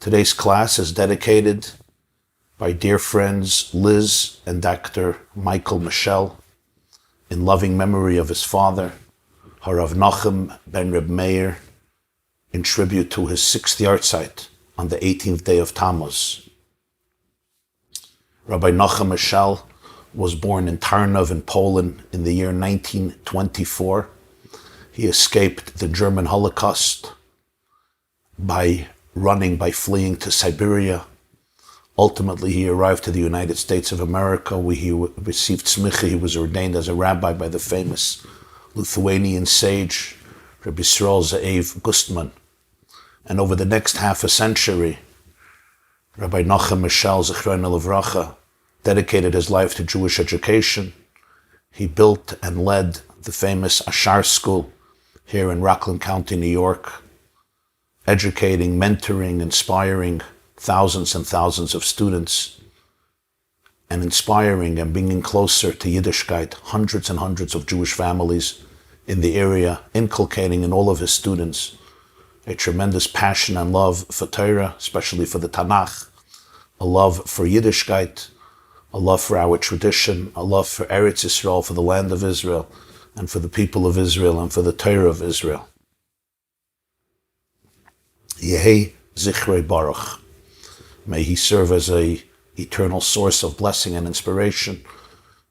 Today's class is dedicated by dear friends Liz and Dr. Michael Michel in loving memory of his father, Harav Nachum ben Reb Meir, in tribute to his 6th yahrzeit on the 18th day of Tammuz. Rabbi Nachum Michel was born in Tarnów in Poland in the year 1924. He escaped the German Holocaust by fleeing to Siberia. Ultimately, he arrived to the United States of America, where he received smicha. He was ordained as a rabbi by the famous Lithuanian sage, Rabbi Ze'ev Gustman. And over the next half a century, Rabbi Nachum Michel, Zichrono Livracha, dedicated his life to Jewish education. He built and led the famous Ashar School here in Rockland County, New York, educating, mentoring, inspiring thousands and thousands of students, and inspiring and bringing closer to Yiddishkeit hundreds and hundreds of Jewish families in the area, inculcating in all of his students a tremendous passion and love for Torah, especially for the Tanakh, a love for Yiddishkeit, a love for our tradition, a love for Eretz Yisrael, for the land of Israel, and for the people of Israel, and for the Torah of Israel. Yehi Zichrei Baruch. May he serve as an eternal source of blessing and inspiration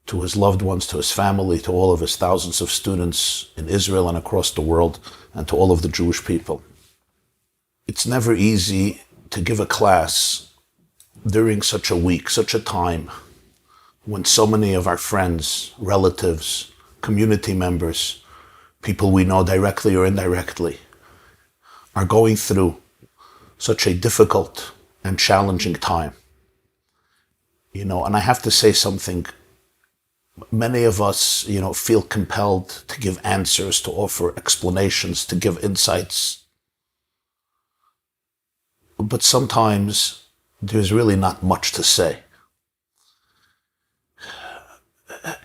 to his loved ones, to his family, to all of his thousands of students in Israel and across the world, and to all of the Jewish people. It's never easy to give a class during such a week, such a time, when so many of our friends, relatives, community members, people we know directly or indirectly, are going through such a difficult and challenging time. And I have to say something. Many of us, feel compelled to give answers, to offer explanations, to give insights. But sometimes there's really not much to say.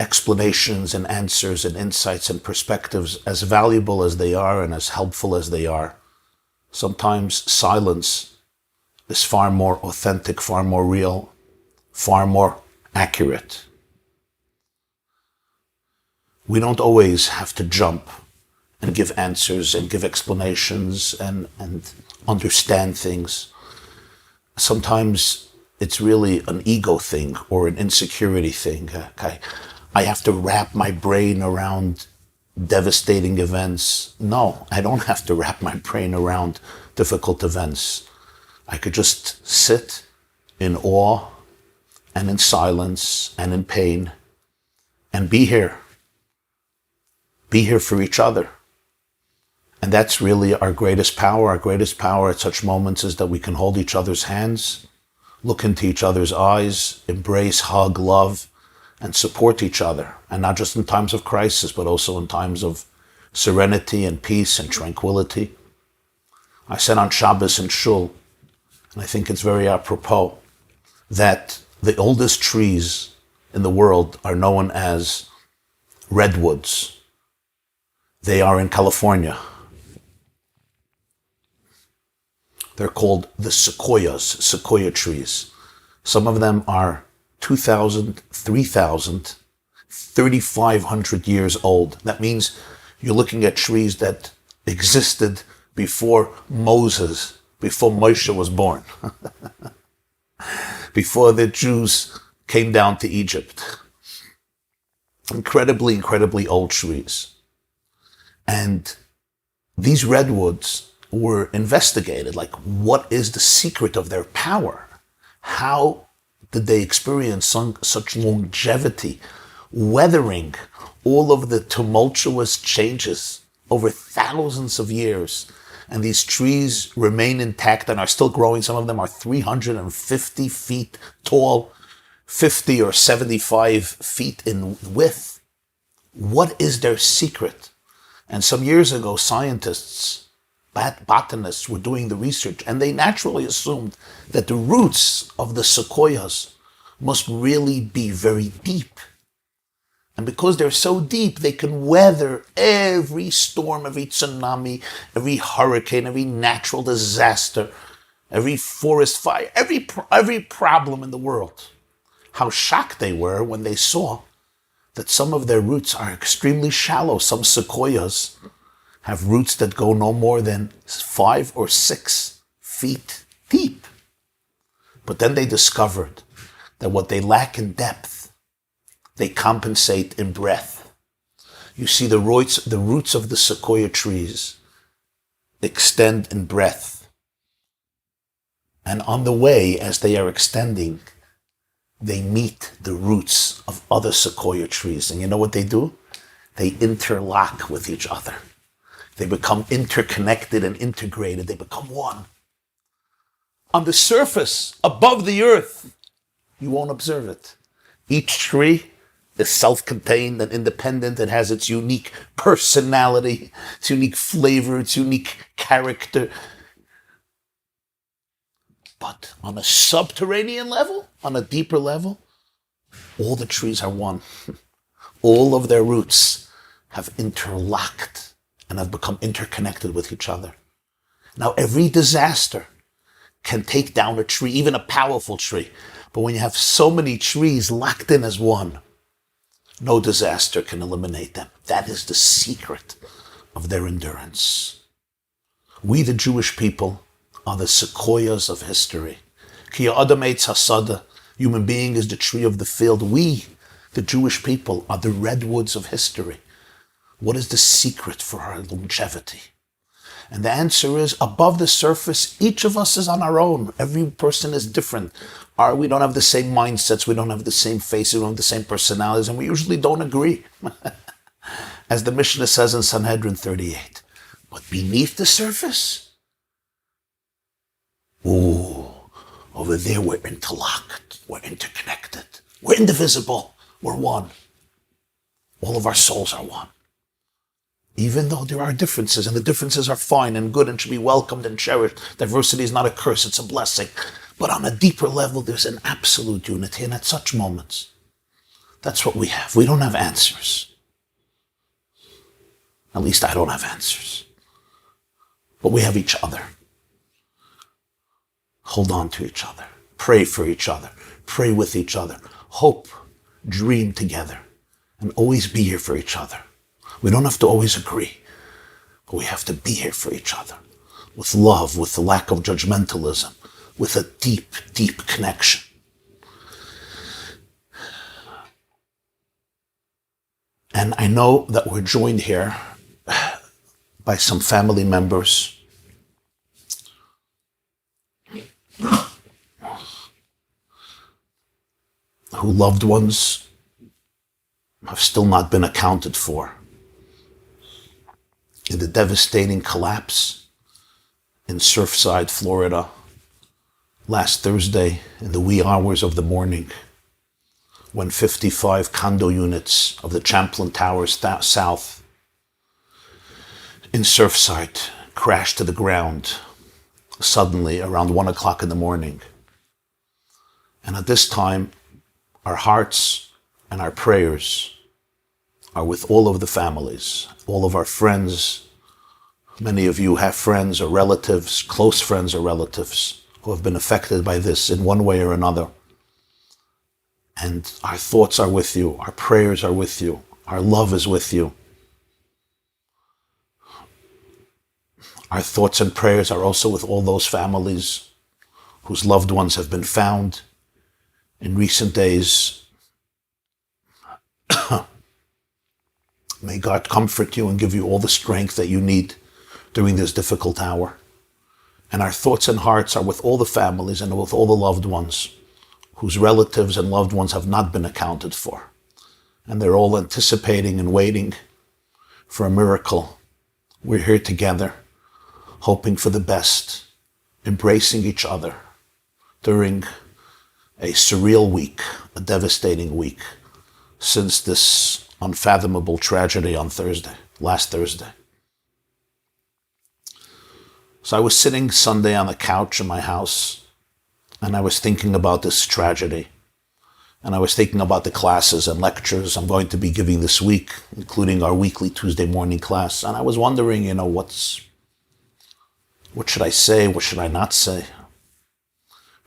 Explanations and answers and insights and perspectives, as valuable as they are and as helpful as they are, sometimes silence is far more authentic, far more real, far more accurate. We don't always have to jump and give answers and give explanations and understand things. Sometimes it's really an ego thing or an insecurity thing. I have to wrap my brain around devastating events. No, I don't have to wrap my brain around difficult events. I could just sit in awe and in silence and in pain and be here. Be here for each other. And that's really our greatest power. Our greatest power at such moments is that we can hold each other's hands, look into each other's eyes, embrace, hug, love, and support each other. And not just in times of crisis, but also in times of serenity and peace and tranquility. I said on Shabbos in Shul, and I think it's very apropos, that the oldest trees in the world are known as redwoods. They are in California. They're called the sequoia trees. Some of them are 2,000, 3,000, 3,500 years old. That means you're looking at trees that existed before Moses, before Moshe was born, before the Jews came down to Egypt. Incredibly, incredibly old trees. And these redwoods were investigated, like what is the secret of their power? How did they experience such longevity, weathering all of the tumultuous changes over thousands of years? And these trees remain intact and are still growing. Some of them are 350 feet tall, 50 or 75 feet in width. What is their secret? And some years ago, scientists, botanists were doing the research, and they naturally assumed that the roots of the sequoias must really be very deep. And because they're so deep, they can weather every storm, every tsunami, every hurricane, every natural disaster every forest fire, every problem in the world. How shocked they were when they saw that some of their roots are extremely shallow. Some sequoias have roots that go no more than 5 or 6 feet deep. But then they discovered that what they lack in depth, they compensate in breadth. You see, the roots of the sequoia trees extend in breadth. And on the way, as they are extending, they meet the roots of other sequoia trees. And you know what they do? They interlock with each other. They become interconnected and integrated. They become one. On the surface, above the earth, you won't observe it. Each tree is self-contained and independent. It has its unique personality, its unique flavor, its unique character. But on a subterranean level, on a deeper level, all the trees are one. All of their roots have interlocked and have become interconnected with each other. Now, every disaster can take down a tree, even a powerful tree. But when you have so many trees locked in as one, no disaster can eliminate them. That is the secret of their endurance. We, the Jewish people, are the sequoias of history. Ki ha'adam eitz hasada, human being is the tree of the field. We, the Jewish people, are the redwoods of history. What is the secret for our longevity? And the answer is, above the surface, each of us is on our own. Every person is different. We don't have the same mindsets, we don't have the same faces, we don't have the same personalities, and we usually don't agree. As the Mishnah says in Sanhedrin 38. But beneath the surface, over there we're interlocked, we're interconnected, we're indivisible, we're one. All of our souls are one. Even though there are differences, and the differences are fine and good and should be welcomed and cherished. Diversity is not a curse, it's a blessing. But on a deeper level, there's an absolute unity, and at such moments, that's what we have. We don't have answers. At least I don't have answers. But we have each other. Hold on to each other. Pray for each other. Pray with each other. Hope, dream together, and always be here for each other. We don't have to always agree, but we have to be here for each other with love, with the lack of judgmentalism, with a deep, deep connection. And I know that we're joined here by some family members who loved ones have still not been accounted for in the devastating collapse in Surfside, Florida, last Thursday in the wee hours of the morning, when 55 condo units of the Champlain Towers South in Surfside crashed to the ground suddenly around 1 o'clock in the morning. And at this time, our hearts and our prayers are with all of the families, all of our friends. Many of you have friends or relatives, close friends or relatives, who have been affected by this in one way or another. And our thoughts are with you, our prayers are with you, our love is with you. Our thoughts and prayers are also with all those families whose loved ones have been found in recent days. May God comfort you and give you all the strength that you need during this difficult hour. And our thoughts and hearts are with all the families and with all the loved ones whose relatives and loved ones have not been accounted for. And they're all anticipating and waiting for a miracle. We're here together, hoping for the best, embracing each other during a surreal week, a devastating week, since this unfathomable tragedy on last Thursday. So I was sitting Sunday on the couch in my house, and I was thinking about this tragedy. And I was thinking about the classes and lectures I'm going to be giving this week, including our weekly Tuesday morning class. And I was wondering, what should I say? What should I not say?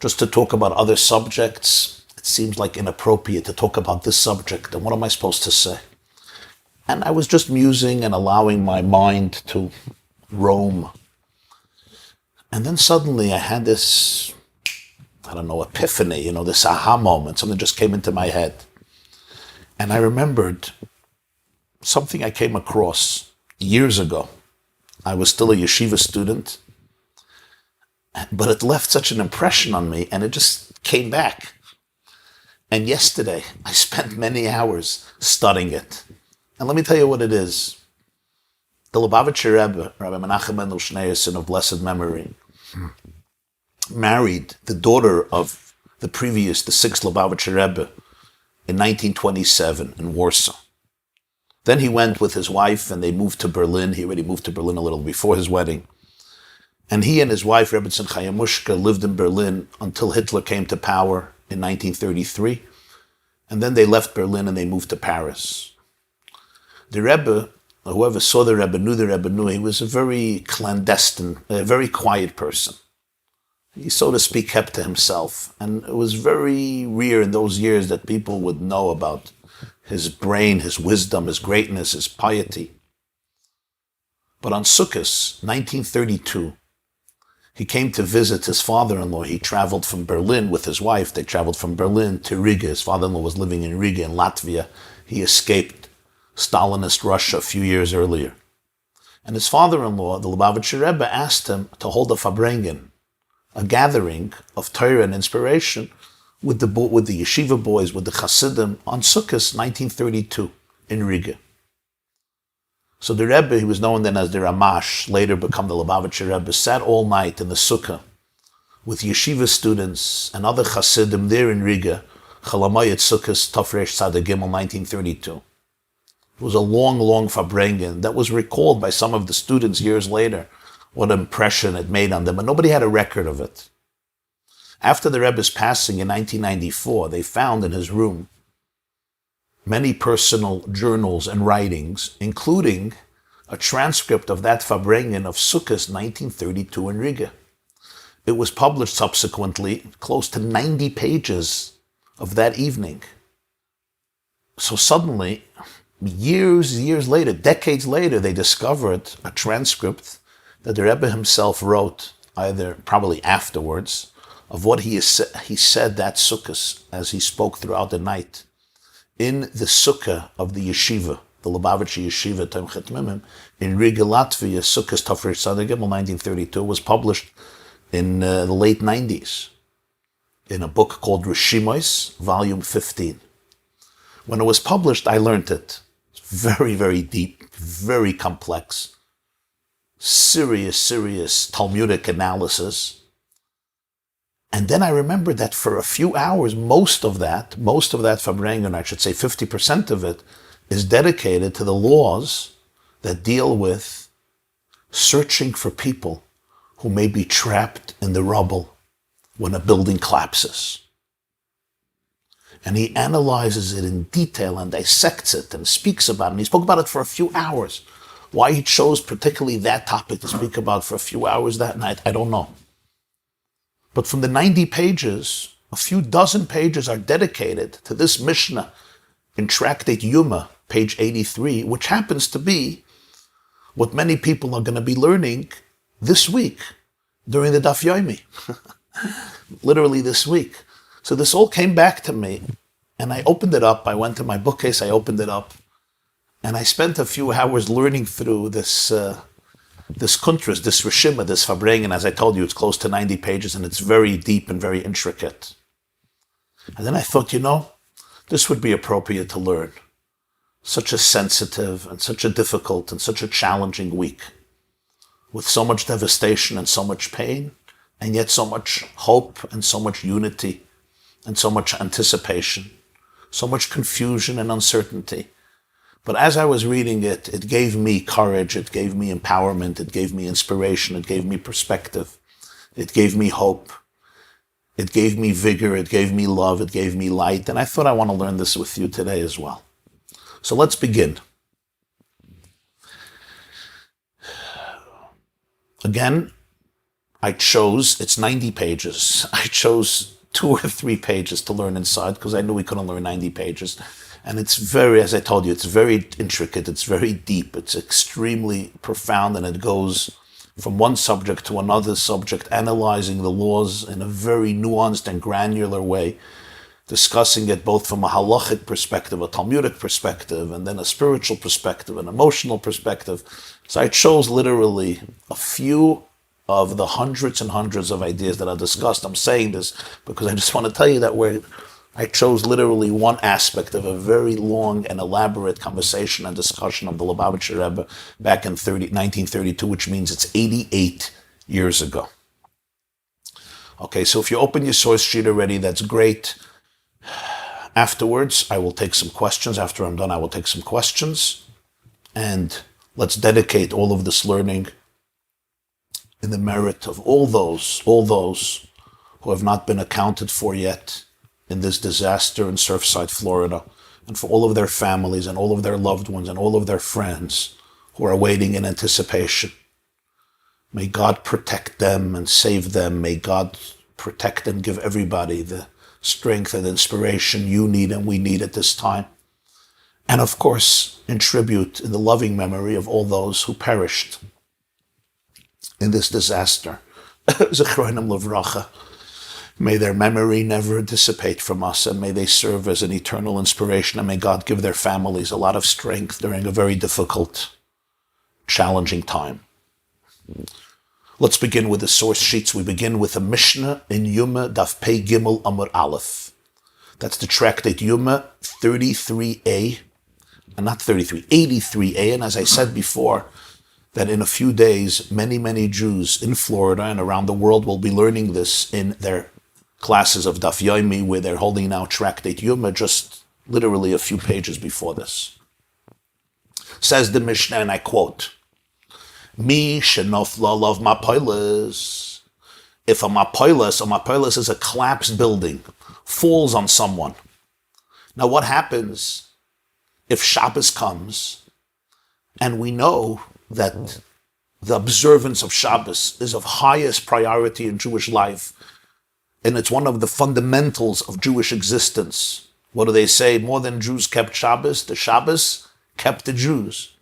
just to talk about other subjects, it seems like inappropriate to talk about this subject. And what am I supposed to say? And I was just musing and allowing my mind to roam. And then suddenly I had this, epiphany, this aha moment. Something just came into my head. And I remembered something I came across years ago. I was still a yeshiva student, but it left such an impression on me, and it just came back. And yesterday, I spent many hours studying it. And let me tell you what it is. The Lubavitcher Rebbe, Rabbi Menachem Mendel Schneerson of blessed memory, married the daughter of the sixth Lubavitcher Rebbe in 1927 in Warsaw. Then he went with his wife and they moved to Berlin. He already moved to Berlin a little before his wedding. And he and his wife, Rebbe Chayamushka, lived in Berlin until Hitler came to power in 1933. And then they left Berlin and they moved to Paris. The Rebbe, whoever saw the Rebbe, knew he was a very clandestine, a very quiet person. He, so to speak, kept to himself. And it was very rare in those years that people would know about his brain, his wisdom, his greatness, his piety. But on Sukkot, 1932, he came to visit his father-in-law. He traveled from Berlin with his wife. They traveled from Berlin to Riga. His father-in-law was living in Riga in Latvia. He escaped Stalinist Russia a few years earlier. And his father-in-law, the Lubavitcher Rebbe, asked him to hold a fabrengen, a gathering of Torah and inspiration with the yeshiva boys, with the Hasidim, on Sukkot 1932 in Riga. So the Rebbe, he was known then as the Ramash, later become the Lubavitcher Rebbe, sat all night in the Sukkah with yeshiva students and other Hasidim there in Riga, Chalamayat Sukkot Tafresh Tzaddik Gimel 1932. It was a long, long fabrengen that was recalled by some of the students years later, what impression it made on them, but nobody had a record of it. After the Rebbe's passing in 1994, they found in his room many personal journals and writings, including a transcript of that fabrengen of Sukkot 1932 in Riga. It was published subsequently, close to 90 pages of that evening. So suddenly, years later, decades later, they discovered a transcript that the Rebbe himself wrote, either probably afterwards, of what he said that Sukkot as he spoke throughout the night in the Sukkah of the yeshiva, the Lubavitcher Yeshiva Tom Chet Mimim, in Riga, Latvia. Sukkot Tafresh Tzaddik Gimel 1932 was published in the late 90s in a book called Rishimois, volume 15. When it was published, I learned it. It's very, very deep, very complex, serious Talmudic analysis. And then I remembered that for a few hours, most of that fabrengen, I should say 50% of it, is dedicated to the laws that deal with searching for people who may be trapped in the rubble when a building collapses. And he analyzes it in detail and dissects it and speaks about it. And he spoke about it for a few hours. Why he chose particularly that topic to speak about for a few hours that night, I don't know. But from the 90 pages, a few dozen pages are dedicated to this Mishnah in Tractate Yuma, page 83, which happens to be what many people are going to be learning this week during the Daf Yomi. Literally this week. So this all came back to me, and I opened it up. I went to my bookcase, I opened it up, and I spent a few hours learning through this kuntras, this rishima, this fabrengen. As I told you, it's close to 90 pages, and it's very deep and very intricate. And then I thought, this would be appropriate to learn. Such a sensitive and such a difficult and such a challenging week, with so much devastation and so much pain, and yet so much hope and so much unity and so much anticipation, so much confusion and uncertainty. But as I was reading it, it gave me courage, it gave me empowerment, it gave me inspiration, it gave me perspective, it gave me hope, it gave me vigor, it gave me love, it gave me light, and I thought I want to learn this with you today as well. So let's begin. Again, it's 90 pages. I chose 2 or 3 pages to learn inside because I knew we couldn't learn 90 pages. And it's very, as I told you, it's very intricate, it's very deep, it's extremely profound, and it goes from one subject to another subject, analyzing the laws in a very nuanced and granular way, discussing it both from a halachic perspective, a Talmudic perspective, and then a spiritual perspective, an emotional perspective. So I chose literally a few of the hundreds and hundreds of ideas that I discussed. I'm saying this because I just want to tell you that I chose literally one aspect of a very long and elaborate conversation and discussion of the Lubavitcher Rebbe back in 1932, which means it's 88 years ago. Okay, so if you open your source sheet already, that's great. Afterwards, I will take some questions. After I'm done, I will take some questions. And let's dedicate all of this learning in the merit of all those who have not been accounted for yet in this disaster in Surfside, Florida, and for all of their families and all of their loved ones and all of their friends who are waiting in anticipation. May God protect them and save them. May God protect and give everybody the strength and inspiration you need and we need at this time. And of course, in tribute, in the loving memory of all those who perished in this disaster. Zechronim Livracha. May their memory never dissipate from us, and may they serve as an eternal inspiration, and may God give their families a lot of strength during a very difficult, challenging time. Let's begin with the source sheets. We begin with a Mishnah in Yuma Daf Pei Gimel Amud Aleph. That's the tractate Yuma 33a, and not 33, 83a, and as I said before, that in a few days, many, many Jews in Florida and around the world will be learning this in their classes of Daf Yomi, where they're holding now tractate Yuma, just literally a few pages before this. Says the Mishnah, and I quote, Mi shenofla lav mapoilis. If a mapoilis is a collapsed building, falls on someone. Now what happens if Shabbos comes, and we know that the observance of Shabbos is of highest priority in Jewish life, and it's one of the fundamentals of Jewish existence. What do they say? More than Jews kept Shabbos, the Shabbos kept the Jews.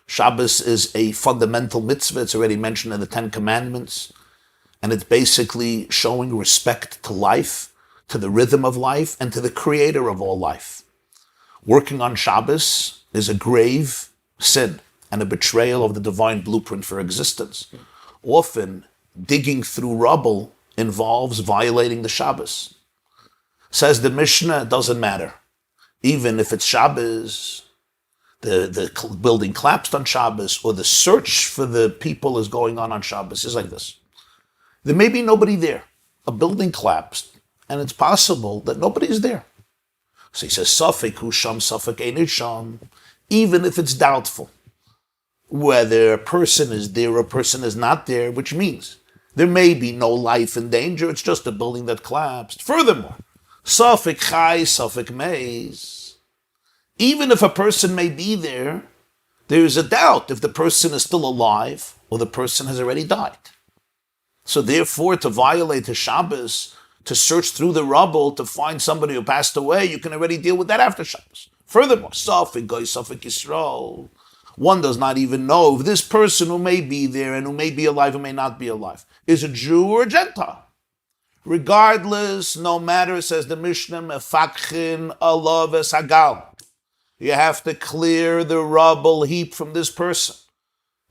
Shabbos is a fundamental mitzvah. It's already mentioned in the 10 Commandments, and it's basically showing respect to life, to the rhythm of life, and to the creator of all life. Working on Shabbos is a grave sin and a betrayal of the divine blueprint for existence. Often, digging through rubble involves violating the Shabbos. Says the Mishnah, it doesn't matter. Even if it's Shabbos, the building collapsed on Shabbos, or the search for the people is going on Shabbos. It's like this. There may be nobody there. A building collapsed, and it's possible that nobody's there. So he says, Safek hu sham, Safek ein sham, even if it's doubtful whether a person is there or a person is not there, which means there may be no life in danger, it's just a building that collapsed. Furthermore, Safek chai, Safek meis, even if a person may be there, there's a doubt if the person is still alive or the person has already died. So therefore, to violate the Shabbos, to search through the rubble to find somebody who passed away, you can already deal with that after Shabbos. Furthermore, Safek goy, Safek Yisrael, one does not even know if this person who may be there and who may be alive or may not be alive is a Jew or a Gentile. Regardless, no matter, says the Mishnah, mefakchin alav eshagal. You have to clear the rubble heap from this person.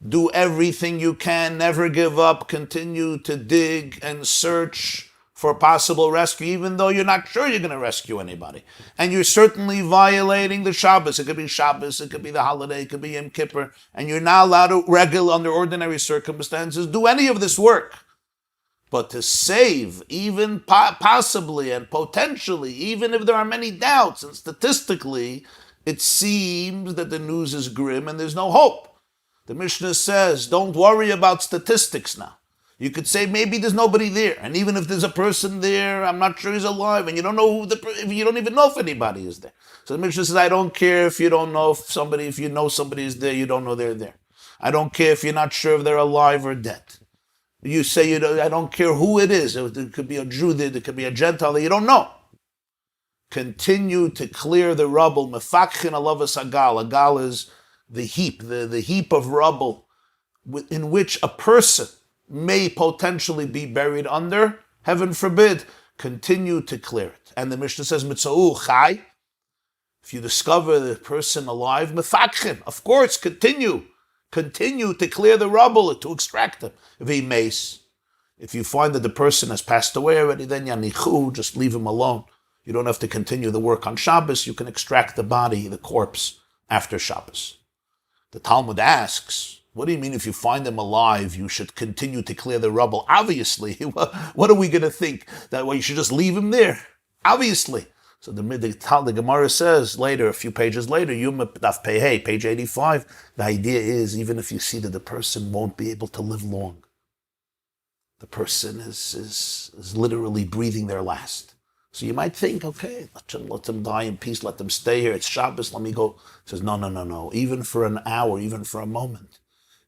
Do everything you can, never give up, continue to dig and search for possible rescue, even though you're not sure you're going to rescue anybody. And you're certainly violating the Shabbos. It could be Shabbos, it could be the holiday, it could be Yom Kippur, and you're not allowed to, under ordinary circumstances, do any of this work. But to save, even possibly and potentially, even if there are many doubts, and statistically, it seems that the news is grim and there's no hope. The Mishnah says, don't worry about statistics now. You could say maybe there's nobody there, and even if there's a person there, I'm not sure he's alive, and you don't know you don't even know if anybody is there. So the Mishnah says, I don't care if you don't know if you know somebody is there, you don't know they're there. I don't care if you're not sure if they're alive or dead. You say, I don't care who it is. It could be a Jew, it could be a Gentile, you don't know. Continue to clear the rubble. Mefakhin alavas agal. Agal is the heap, the heap of rubble in which a person may potentially be buried under. Heaven forbid. Continue to clear it. And the Mishnah says, Mitzau chai. If you discover the person alive, mefakhin. Of course, continue. Continue to clear the rubble, to extract them. If he mace, if you find that the person has passed away already, then yanichu, just leave him alone. You don't have to continue the work on Shabbos. You can extract the body, the corpse, after Shabbos. The Talmud asks, what do you mean if you find them alive, you should continue to clear the rubble? Obviously, what are we going to think? That way you should just leave him there? Obviously. So the Gemara says later, a few pages later, Yuma Daf Pehei, page 85, the idea is even if you see that the person won't be able to live long, the person is literally breathing their last. So you might think, okay, let them die in peace, let them stay here, it's Shabbos, let me go. He says, no. Even for an hour, even for a moment,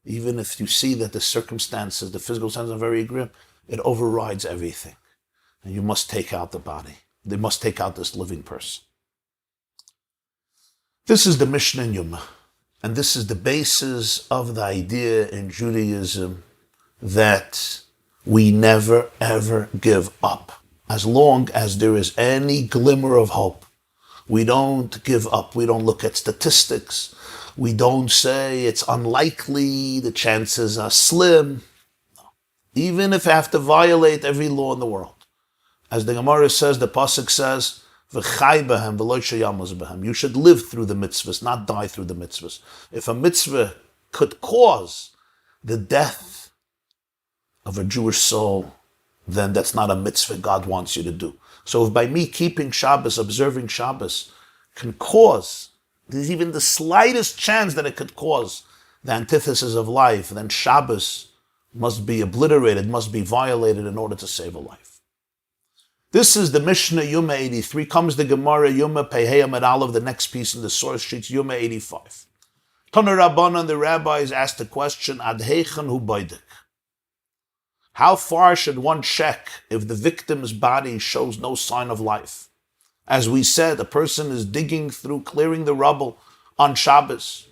even if you see that the circumstances, the physical circumstances are very grim, it overrides everything. And you must take out the body. They must take out this living person. This is the Mishnah in Yuma. And this is the basis of the idea in Judaism that we never, ever give up. As long as there is any glimmer of hope, we don't give up. We don't look at statistics. We don't say it's unlikely, the chances are slim. No. Even if I have to violate every law in the world. As the Gemara says, the Pasuk says, V'chai b'hem v'lo sheyamuz b'hem. You should live through the mitzvahs, not die through the mitzvahs. If a mitzvah could cause the death of a Jewish soul, then that's not a mitzvah God wants you to do. So if by me keeping Shabbos, observing Shabbos, can cause, there's even the slightest chance that it could cause the antithesis of life, then Shabbos must be obliterated, must be violated in order to save a life. This is the Mishnah, Yuma 83. Comes the Gemara, Yuma Pehei Amud Aleph, the next piece in the source sheets, Yuma 85. Tana Rabbanan, the rabbis, asked the question, Ad heichen hu boidek? How far should one check if the victim's body shows no sign of life? As we said, a person is digging through, clearing the rubble on Shabbos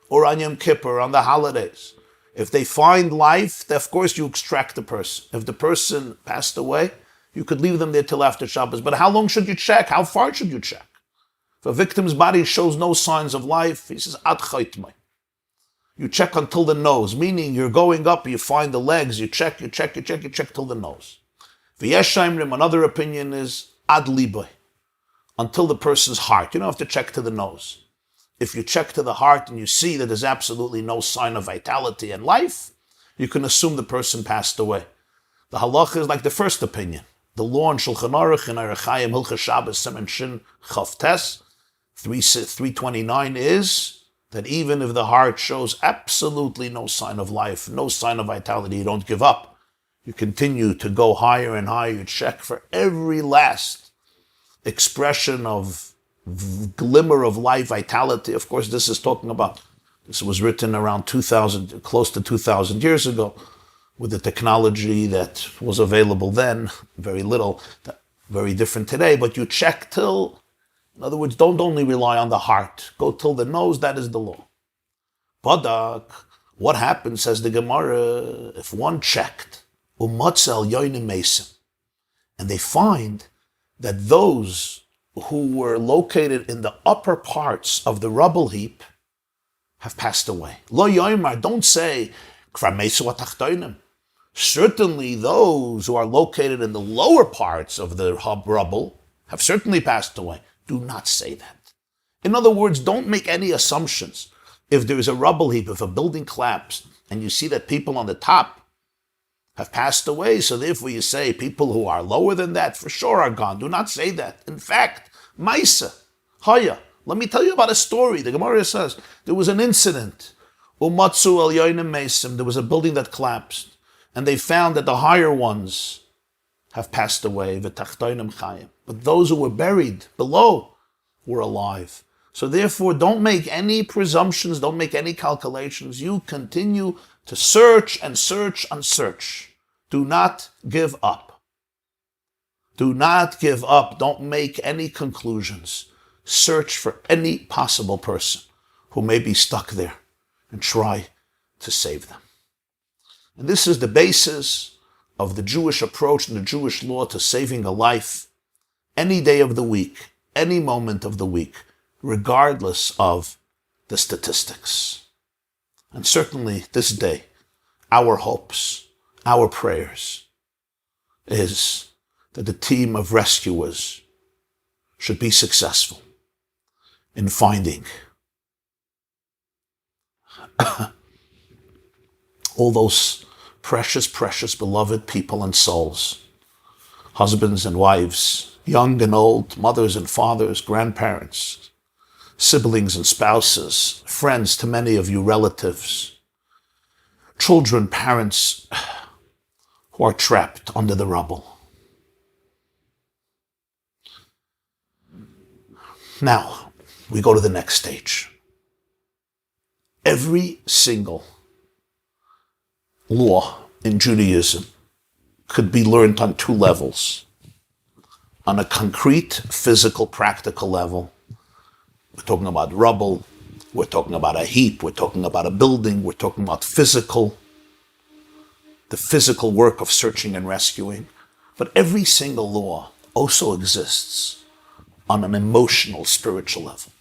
or on Yom Kippur, on the holidays. If they find life, then of course you extract the person. If the person passed away, you could leave them there till after Shabbos. But how long should you check? How far should you check? If a victim's body shows no signs of life, he says, Ad chaytmai. You check until the nose, meaning you're going up, you find the legs, you check till the nose. V'yeshaimrim, another opinion is ad libay, until the person's heart. You don't have to check to the nose. If you check to the heart and you see that there's absolutely no sign of vitality and life, you can assume the person passed away. The halacha is like the first opinion. The law in Shulchan Aruch in Arachayim Hilchos Shabbos Siman Shin Chaf Tes 329 is that even if the heart shows absolutely no sign of life, no sign of vitality, you don't give up. You continue to go higher and higher. You check for every last expression of glimmer of life, vitality. Of course, this was written around 2000, close to 2000 years ago, with the technology that was available then, very little, very different today, but you check till, in other words, don't only rely on the heart. Go till the nose, that is the law. Badak, what happens, says the Gemara, if one checked, umatzel yoinim mesim, and they find that those who were located in the upper parts of the rubble heap have passed away. Lo yoimar, don't say, kvar mesu atachtoinim. Certainly those who are located in the lower parts of the rubble have certainly passed away. Do not say that. In other words, don't make any assumptions. If there is a rubble heap, if a building collapsed, and you see that people on the top have passed away, so therefore you say people who are lower than that for sure are gone. Do not say that. In fact, Maisa, Haya, let me tell you about a story. The Gemara says there was an incident. Umatsu el yoinim mesim. There was a building that collapsed, and they found that the higher ones have passed away. V'tachtoinim chayim. But those who were buried below were alive. So therefore, don't make any presumptions, don't make any calculations. You continue to search and search and search. Do not give up. Do not give up. Don't make any conclusions. Search for any possible person who may be stuck there and try to save them. And this is the basis of the Jewish approach and the Jewish law to saving a life any day of the week, any moment of the week, regardless of the statistics. And certainly this day, our hopes, our prayers is that the team of rescuers should be successful in finding all those precious, precious, beloved people and souls, husbands and wives, young and old, mothers and fathers, grandparents, siblings and spouses, friends to many of you, relatives, children, parents who are trapped under the rubble. Now, we go to the next stage. Every single law in Judaism could be learned on two levels. On a concrete, physical, practical level, we're talking about rubble, we're talking about a heap, we're talking about a building, we're talking about the physical work of searching and rescuing. But every single law also exists on an emotional, spiritual level.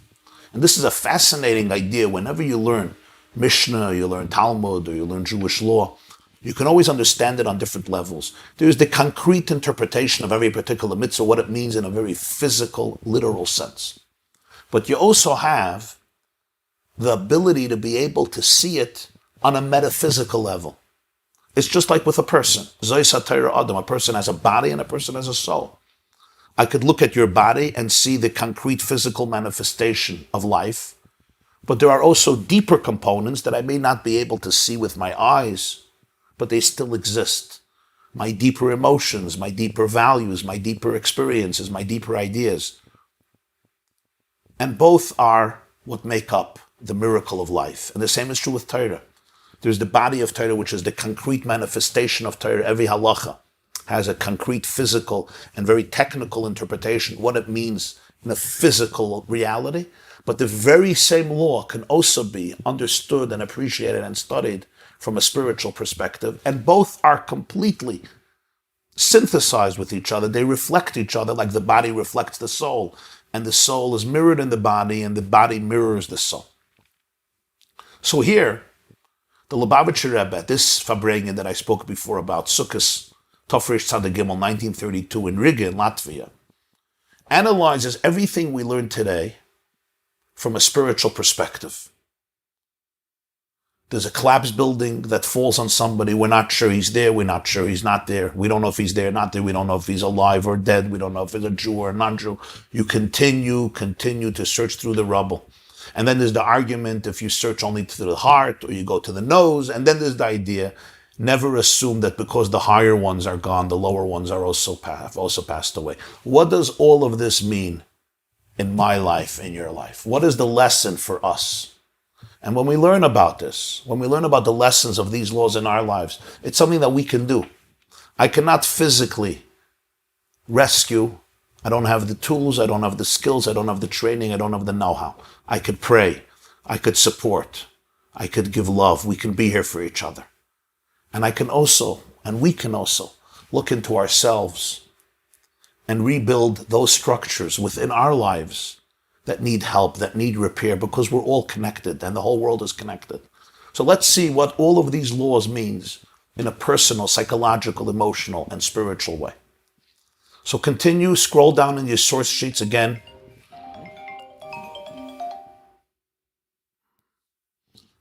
And this is a fascinating idea. Whenever you learn Mishnah, you learn Talmud, or you learn Jewish law, you can always understand it on different levels. There's the concrete interpretation of every particular mitzvah, what it means in a very physical, literal sense. But you also have the ability to be able to see it on a metaphysical level. It's just like with a person. A person has a body and a person has a soul. I could look at your body and see the concrete physical manifestation of life, but there are also deeper components that I may not be able to see with my eyes, but they still exist. My deeper emotions, my deeper values, my deeper experiences, my deeper ideas. And both are what make up the miracle of life. And the same is true with Torah. There's the body of Torah, which is the concrete manifestation of Torah. Every halacha has a concrete, physical, and very technical interpretation, what it means in a physical reality. But the very same law can also be understood and appreciated and studied from a spiritual perspective. And both are completely synthesized with each other. They reflect each other like the body reflects the soul. And the soul is mirrored in the body, and the body mirrors the soul. So here, the Lubavitcher Rebbe, this Fabrengen that I spoke before about, Sukkot Tofresh Tzaddik Gimel, 1932, in Riga, in Latvia, analyzes everything we learn today from a spiritual perspective. There's a collapsed building that falls on somebody. We're not sure he's there. We're not sure he's not there. We don't know if he's there or not there. We don't know if he's alive or dead. We don't know if he's a Jew or a non-Jew. You continue to search through the rubble. And then there's the argument if you search only to the heart or you go to the nose. And then there's the idea, never assume that because the higher ones are gone, the lower ones are have also passed away. What does all of this mean in my life, in your life? What is the lesson for us? And when we learn about this, when we learn about the lessons of these laws in our lives, it's something that we can do. I cannot physically rescue. I don't have the tools, I don't have the skills, I don't have the training, I don't have the know-how. I could pray, I could support, I could give love, we can be here for each other. And we can also look into ourselves and rebuild those structures within our lives that need help, that need repair, because we're all connected and the whole world is connected. So let's see what all of these laws means in a personal, psychological, emotional, and spiritual way. So continue, scroll down in your source sheets again.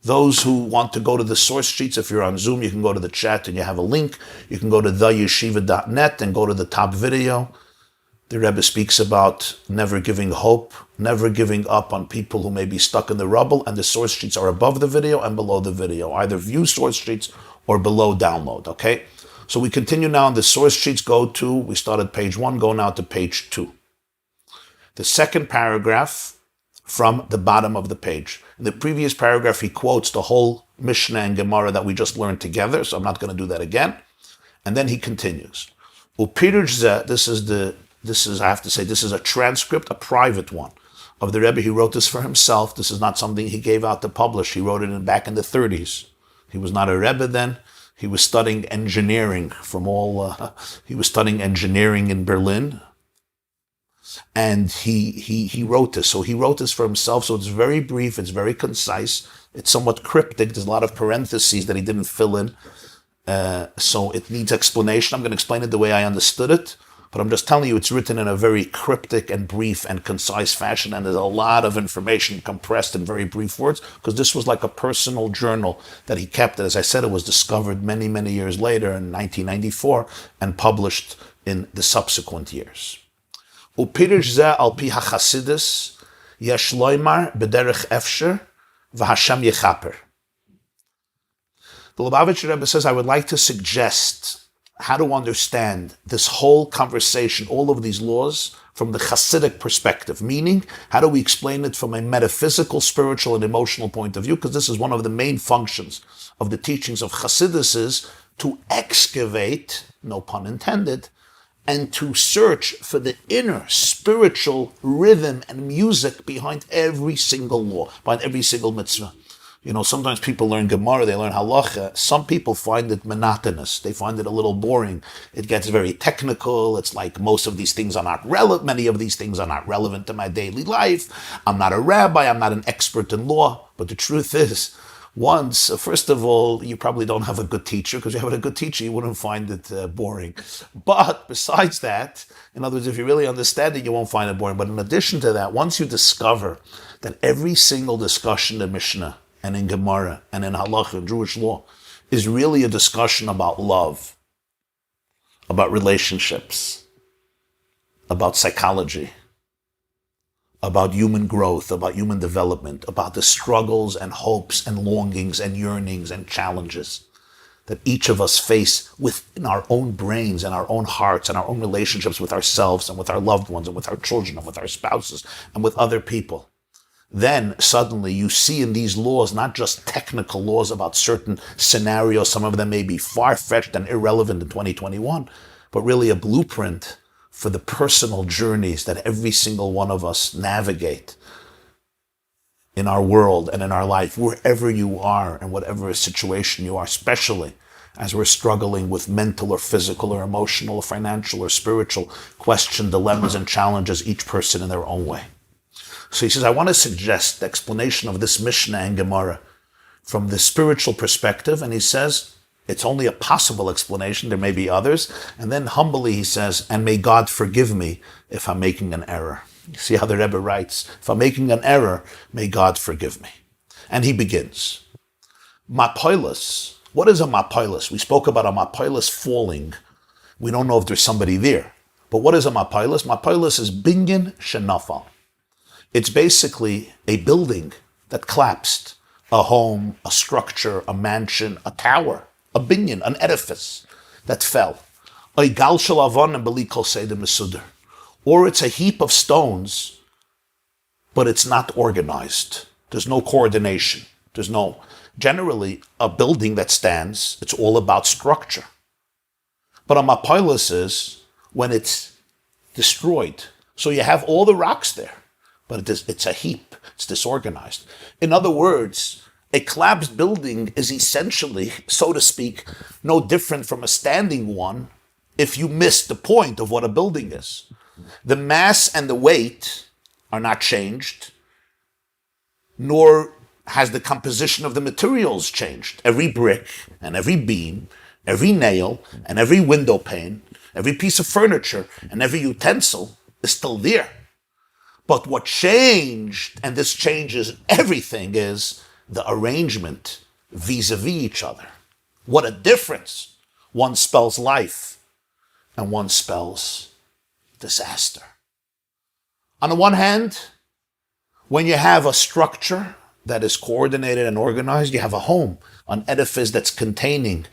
Those who want to go to the source sheets, if you're on Zoom, you can go to the chat and you have a link. You can go to theyeshiva.net and go to the top video. The Rebbe speaks about never giving hope, never giving up on people who may be stuck in the rubble, and the source sheets are above the video and below the video. Either view source sheets or below download, okay? So we continue now on the source sheets. We started page 1, go now to page 2. The second paragraph from the bottom of the page. In the previous paragraph, he quotes the whole Mishnah and Gemara that we just learned together, so I'm not going to do that again. And then he continues. This is, I have to say, this is a transcript, a private one, of the Rebbe. He wrote this for himself. This is not something he gave out to publish. He wrote it back in the 30s. He was not a Rebbe then. He was studying engineering he was studying engineering in Berlin. And he wrote this. So he wrote this for himself. So it's very brief. It's very concise. It's somewhat cryptic. There's a lot of parentheses that he didn't fill in. So it needs explanation. I'm going to explain it the way I understood it. But I'm just telling you, it's written in a very cryptic and brief and concise fashion. And there's a lot of information compressed in very brief words. Because this was like a personal journal that he kept. As I said, it was discovered many, many years later in 1994 and published in the subsequent years. Upirish ze al pi hachasidus yesh loymar b'derech efsher v'Hashem yechaper. The Lubavitcher Rebbe says, I would like to suggest how to understand this whole conversation, all of these laws, from the Hasidic perspective. Meaning, how do we explain it from a metaphysical, spiritual, and emotional point of view? Because this is one of the main functions of the teachings of Hasidus, is to excavate, no pun intended, and to search for the inner spiritual rhythm and music behind every single law, behind every single mitzvah. You know, sometimes people learn Gemara, they learn Halacha. Some people find it monotonous. They find it a little boring. It gets very technical. It's like most of these things are not relevant. Many of these things are not relevant to my daily life. I'm not a rabbi. I'm not an expert in law. But the truth is, first of all, you probably don't have a good teacher, because if you have a good teacher, you wouldn't find it boring. But besides that, in other words, if you really understand it, you won't find it boring. But in addition to that, once you discover that every single discussion in Mishnah and in Gemara and in Halacha and Jewish law is really a discussion about love, about relationships, about psychology, about human growth, about human development, about the struggles and hopes and longings and yearnings and challenges that each of us face within our own brains and our own hearts and our own relationships with ourselves and with our loved ones and with our children and with our spouses and with other people. Then suddenly you see in these laws not just technical laws about certain scenarios, some of them may be far-fetched and irrelevant in 2021, but really a blueprint for the personal journeys that every single one of us navigate in our world and in our life, wherever you are and whatever situation you are, especially as we're struggling with mental or physical or emotional or financial or spiritual question, dilemmas and challenges, each person in their own way. So he says, I want to suggest the explanation of this Mishnah and Gemara from the spiritual perspective, and he says, it's only a possible explanation, there may be others, and then humbly he says, and may God forgive me if I'm making an error. You see how the Rebbe writes, if I'm making an error, may God forgive me. And he begins, Mapoilus. What is a Mapoilus? We spoke about a Mapoilus falling. We don't know if there's somebody there. But what is a Mapoilus? Mapoilus is binyan shenafal. It's basically a building that collapsed, a home, a structure, a mansion, a tower, a binyan, an edifice that fell. Or it's a heap of stones, but it's not organized. There's no coordination. Generally, a building that stands, it's all about structure. But a mapoilus is when it's destroyed. So you have all the rocks there, but it's a heap. It's disorganized. In other words, a collapsed building is essentially, so to speak, no different from a standing one if you miss the point of what a building is. The mass and the weight are not changed, nor has the composition of the materials changed. Every brick and every beam, every nail and every window pane, every piece of furniture and every utensil is still there. But what changed, and this changes everything, is the arrangement vis-a-vis each other. What a difference. One spells life and one spells disaster. On the one hand, when you have a structure that is coordinated and organized, you have a home, an edifice that's containing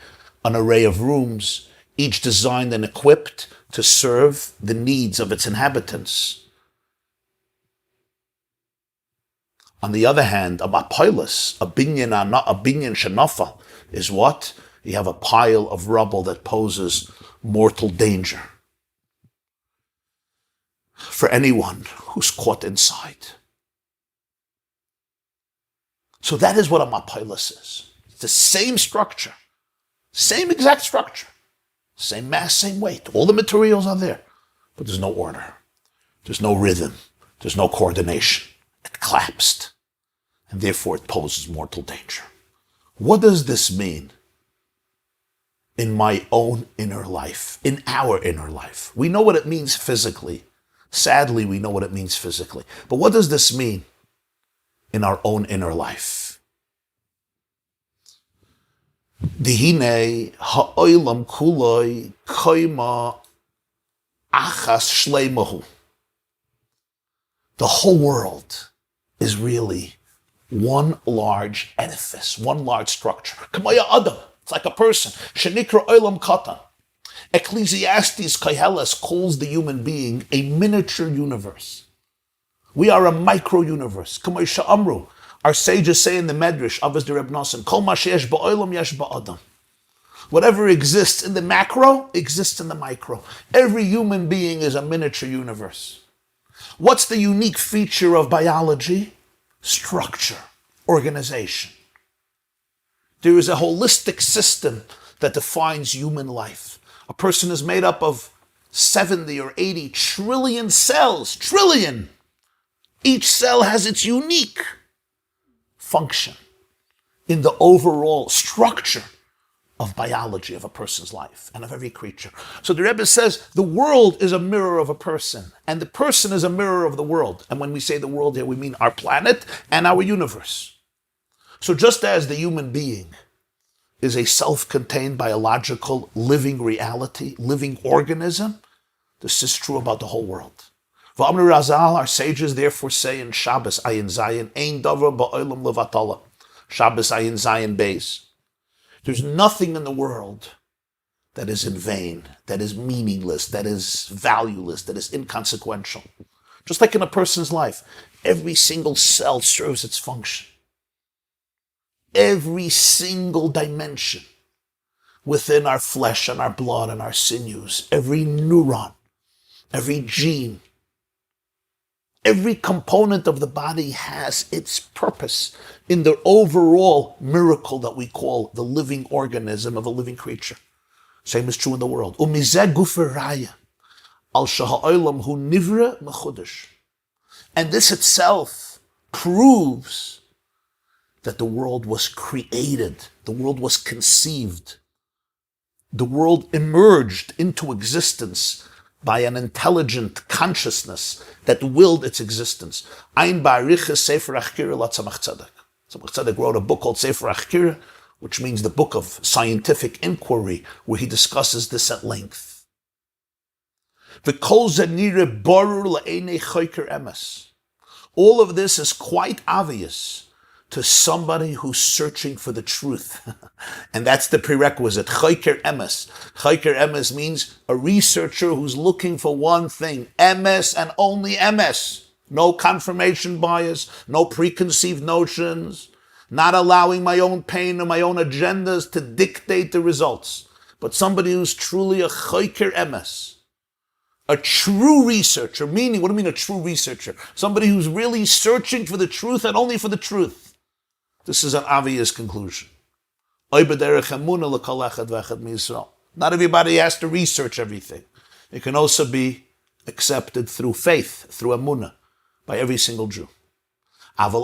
an array of rooms, each designed and equipped to serve the needs of its inhabitants. On the other hand, a mapoilus, a binyan shenafal, is what? You have a pile of rubble that poses mortal danger for anyone who's caught inside. So that is what a mapilus is. It's the same structure, same exact structure, same mass, same weight. All the materials are there, but there's no order. There's no rhythm. There's no coordination. It collapsed, and therefore it poses mortal danger. What does this mean in my own inner life, in our inner life? We know what it means physically. Sadly, we know what it means physically. But what does this mean in our own inner life? Dihine ha'olam kuloi koima achas shleimahu. The whole world is really one large edifice, one large structure. Kamaya Adam, it's like a person. Shenikra olam katan. Ecclesiastes Koheles calls the human being a miniature universe. We are a micro-universe. Kamaya Amru, our sages say in the Medrash, Avos de Reb Nosson, Kol ma sheyesh ba'olam yesh ba'adam. Whatever exists in the macro exists in the micro. Every human being is a miniature universe. What's the unique feature of biology? Structure, organization. There is a holistic system that defines human life. A person is made up of 70 or 80 trillion cells. Trillion! Each cell has its unique function in the overall structure of biology of a person's life and of every creature. So the Rebbe says the world is a mirror of a person, and the person is a mirror of the world. And when we say the world here, we mean our planet and our universe. So just as the human being is a self-contained biological living reality, living organism, this is true about the whole world. V'amru Razal, our sages therefore say in Shabbos Ayin Zayin, Ein davar ba'olam levatala. Shabbos Ayin Zayin Beis. There's nothing in the world that is in vain, that is meaningless, that is valueless, that is inconsequential. Just like in a person's life, every single cell serves its function. Every single dimension within our flesh and our blood and our sinews, every neuron, every gene, every component of the body has its purpose in the overall miracle that we call the living organism of a living creature. Same is true in the world. Umizeh gufer raya al shaha'olam hu nivra mechudash. And this itself proves that the world was created, the world was conceived, the world emerged into existence by an intelligent consciousness that willed its existence. Ein ba'ariches Sefer Achkira la Tzemach Tzedek. Tzemach Tzedek wrote a book called Sefer Achkira, which means the book of scientific inquiry, where he discusses this at length. V'kol ze nireh barur la'einei choker emes. All of this is quite obvious to somebody who's searching for the truth. And that's the prerequisite. Choker emes. Choker emes means a researcher who's looking for one thing. Emes and only emes. No confirmation bias, no preconceived notions, not allowing my own pain or my own agendas to dictate the results. But somebody who's truly a choker emes. A true researcher, meaning, what do you mean a true researcher? Somebody who's really searching for the truth and only for the truth. This is an obvious conclusion. Not everybody has to research everything. It can also be accepted through faith, through emunah, by every single Jew. But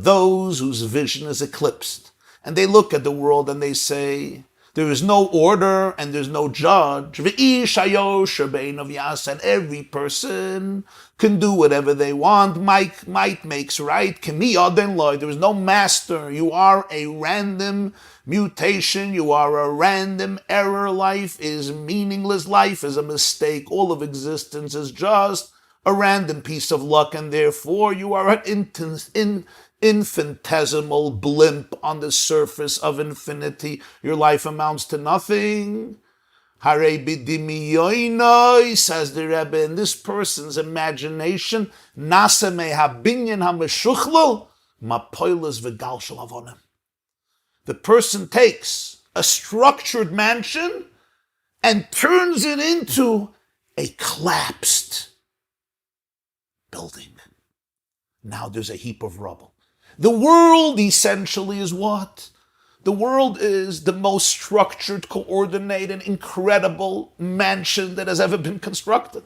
those whose vision is eclipsed, and they look at the world and they say, there is no order and there's no judge. And every person can do whatever they want. Might makes right. There is no master. You are a random mutation. You are a random error. Life is meaningless. Life is a mistake. All of existence is just a random piece of luck, and therefore you are an infinitesimal blimp on the surface of infinity. Your life amounts to nothing. Hare b'dimiyoinoi, says the Rebbe, in this person's imagination, nasa me habinyan hameshuchlul, Mapoilas v'gal shel avonim. The person takes a structured mansion and turns it into a collapsed building. Now there's a heap of rubble. The world essentially is what? The world is the most structured, coordinated, incredible mansion that has ever been constructed.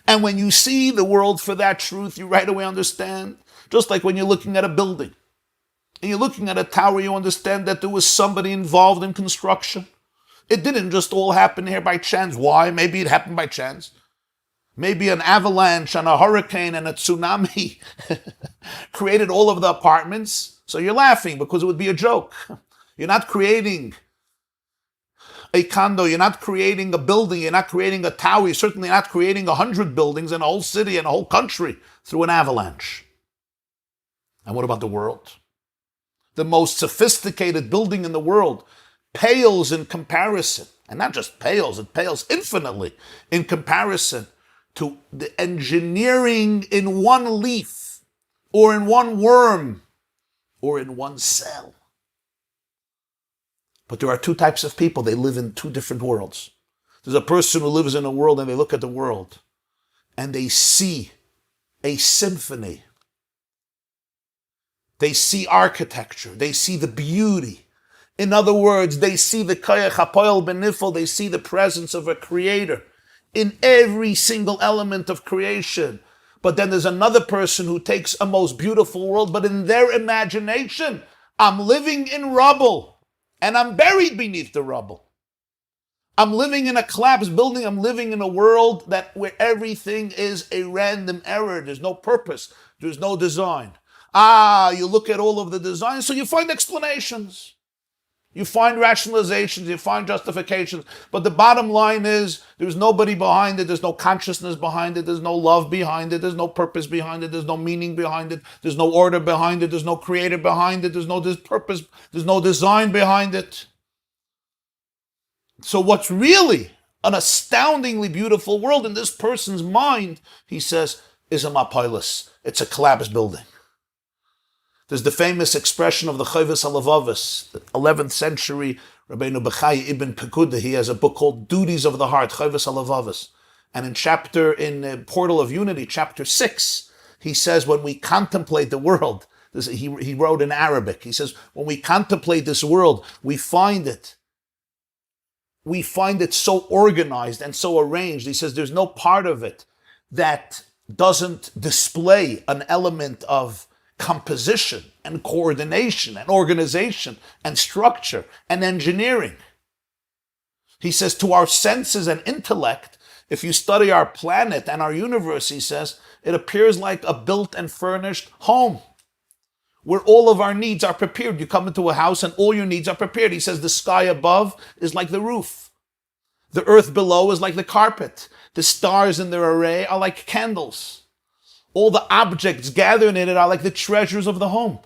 And when you see the world for that truth, you right away understand, just like when you're looking at a building and you're looking at a tower, you understand that there was somebody involved in construction. It didn't just all happen here by chance. Why? Maybe it happened by chance. Maybe an avalanche and a hurricane and a tsunami created all of the apartments. So you're laughing because it would be a joke. You're not creating a condo, you're not creating a building, you're not creating a tower, you're certainly not creating 100 buildings in a whole city and a whole country through an avalanche. And what about the world? The most sophisticated building in the world pales in comparison, and not just pales, it pales infinitely in comparison to the engineering in one leaf, or in one worm, or in one cell. But there are two types of people. They live in two different worlds. There's a person who lives in a world and they look at the world and they see a symphony. They see architecture. They see the beauty. In other words, they see the koyach hapoel benifel. They see the presence of a creator in every single element of creation. But then there's another person who takes a most beautiful world, but in their imagination, I'm living in rubble. And I'm buried beneath the rubble. I'm living in a collapsed building. I'm living in a world where everything is a random error. There's no purpose. There's no design. You look at all of the designs, so you find explanations. You find rationalizations, you find justifications. But the bottom line is, there's nobody behind it, there's no consciousness behind it, there's no love behind it, there's no purpose behind it, there's no meaning behind it, there's no order behind it, there's no creator behind it, there's no purpose, there's no design behind it. So what's really an astoundingly beautiful world in this person's mind, he says, is a mapoilis. It's a collapsed building. There's the famous expression of the Chovos HaLevavos, the 11th century Rabbi Bechai ibn Pekuda. He has a book called Duties of the Heart, Chovos HaLevavos. And in Portal of Unity, chapter 6, he says, when we contemplate the world, he wrote in Arabic, he says, when we contemplate this world, we find it so organized and so arranged. He says, there's no part of it that doesn't display an element of composition and coordination and organization and structure and engineering. He says to our senses and intellect, if you study our planet and our universe, he says, it appears like a built and furnished home where all of our needs are prepared. You come into a house and all your needs are prepared. He says the sky above is like the roof. The earth below is like the carpet. The stars in their array are like candles. All the objects gathered in it are like the treasures of the home.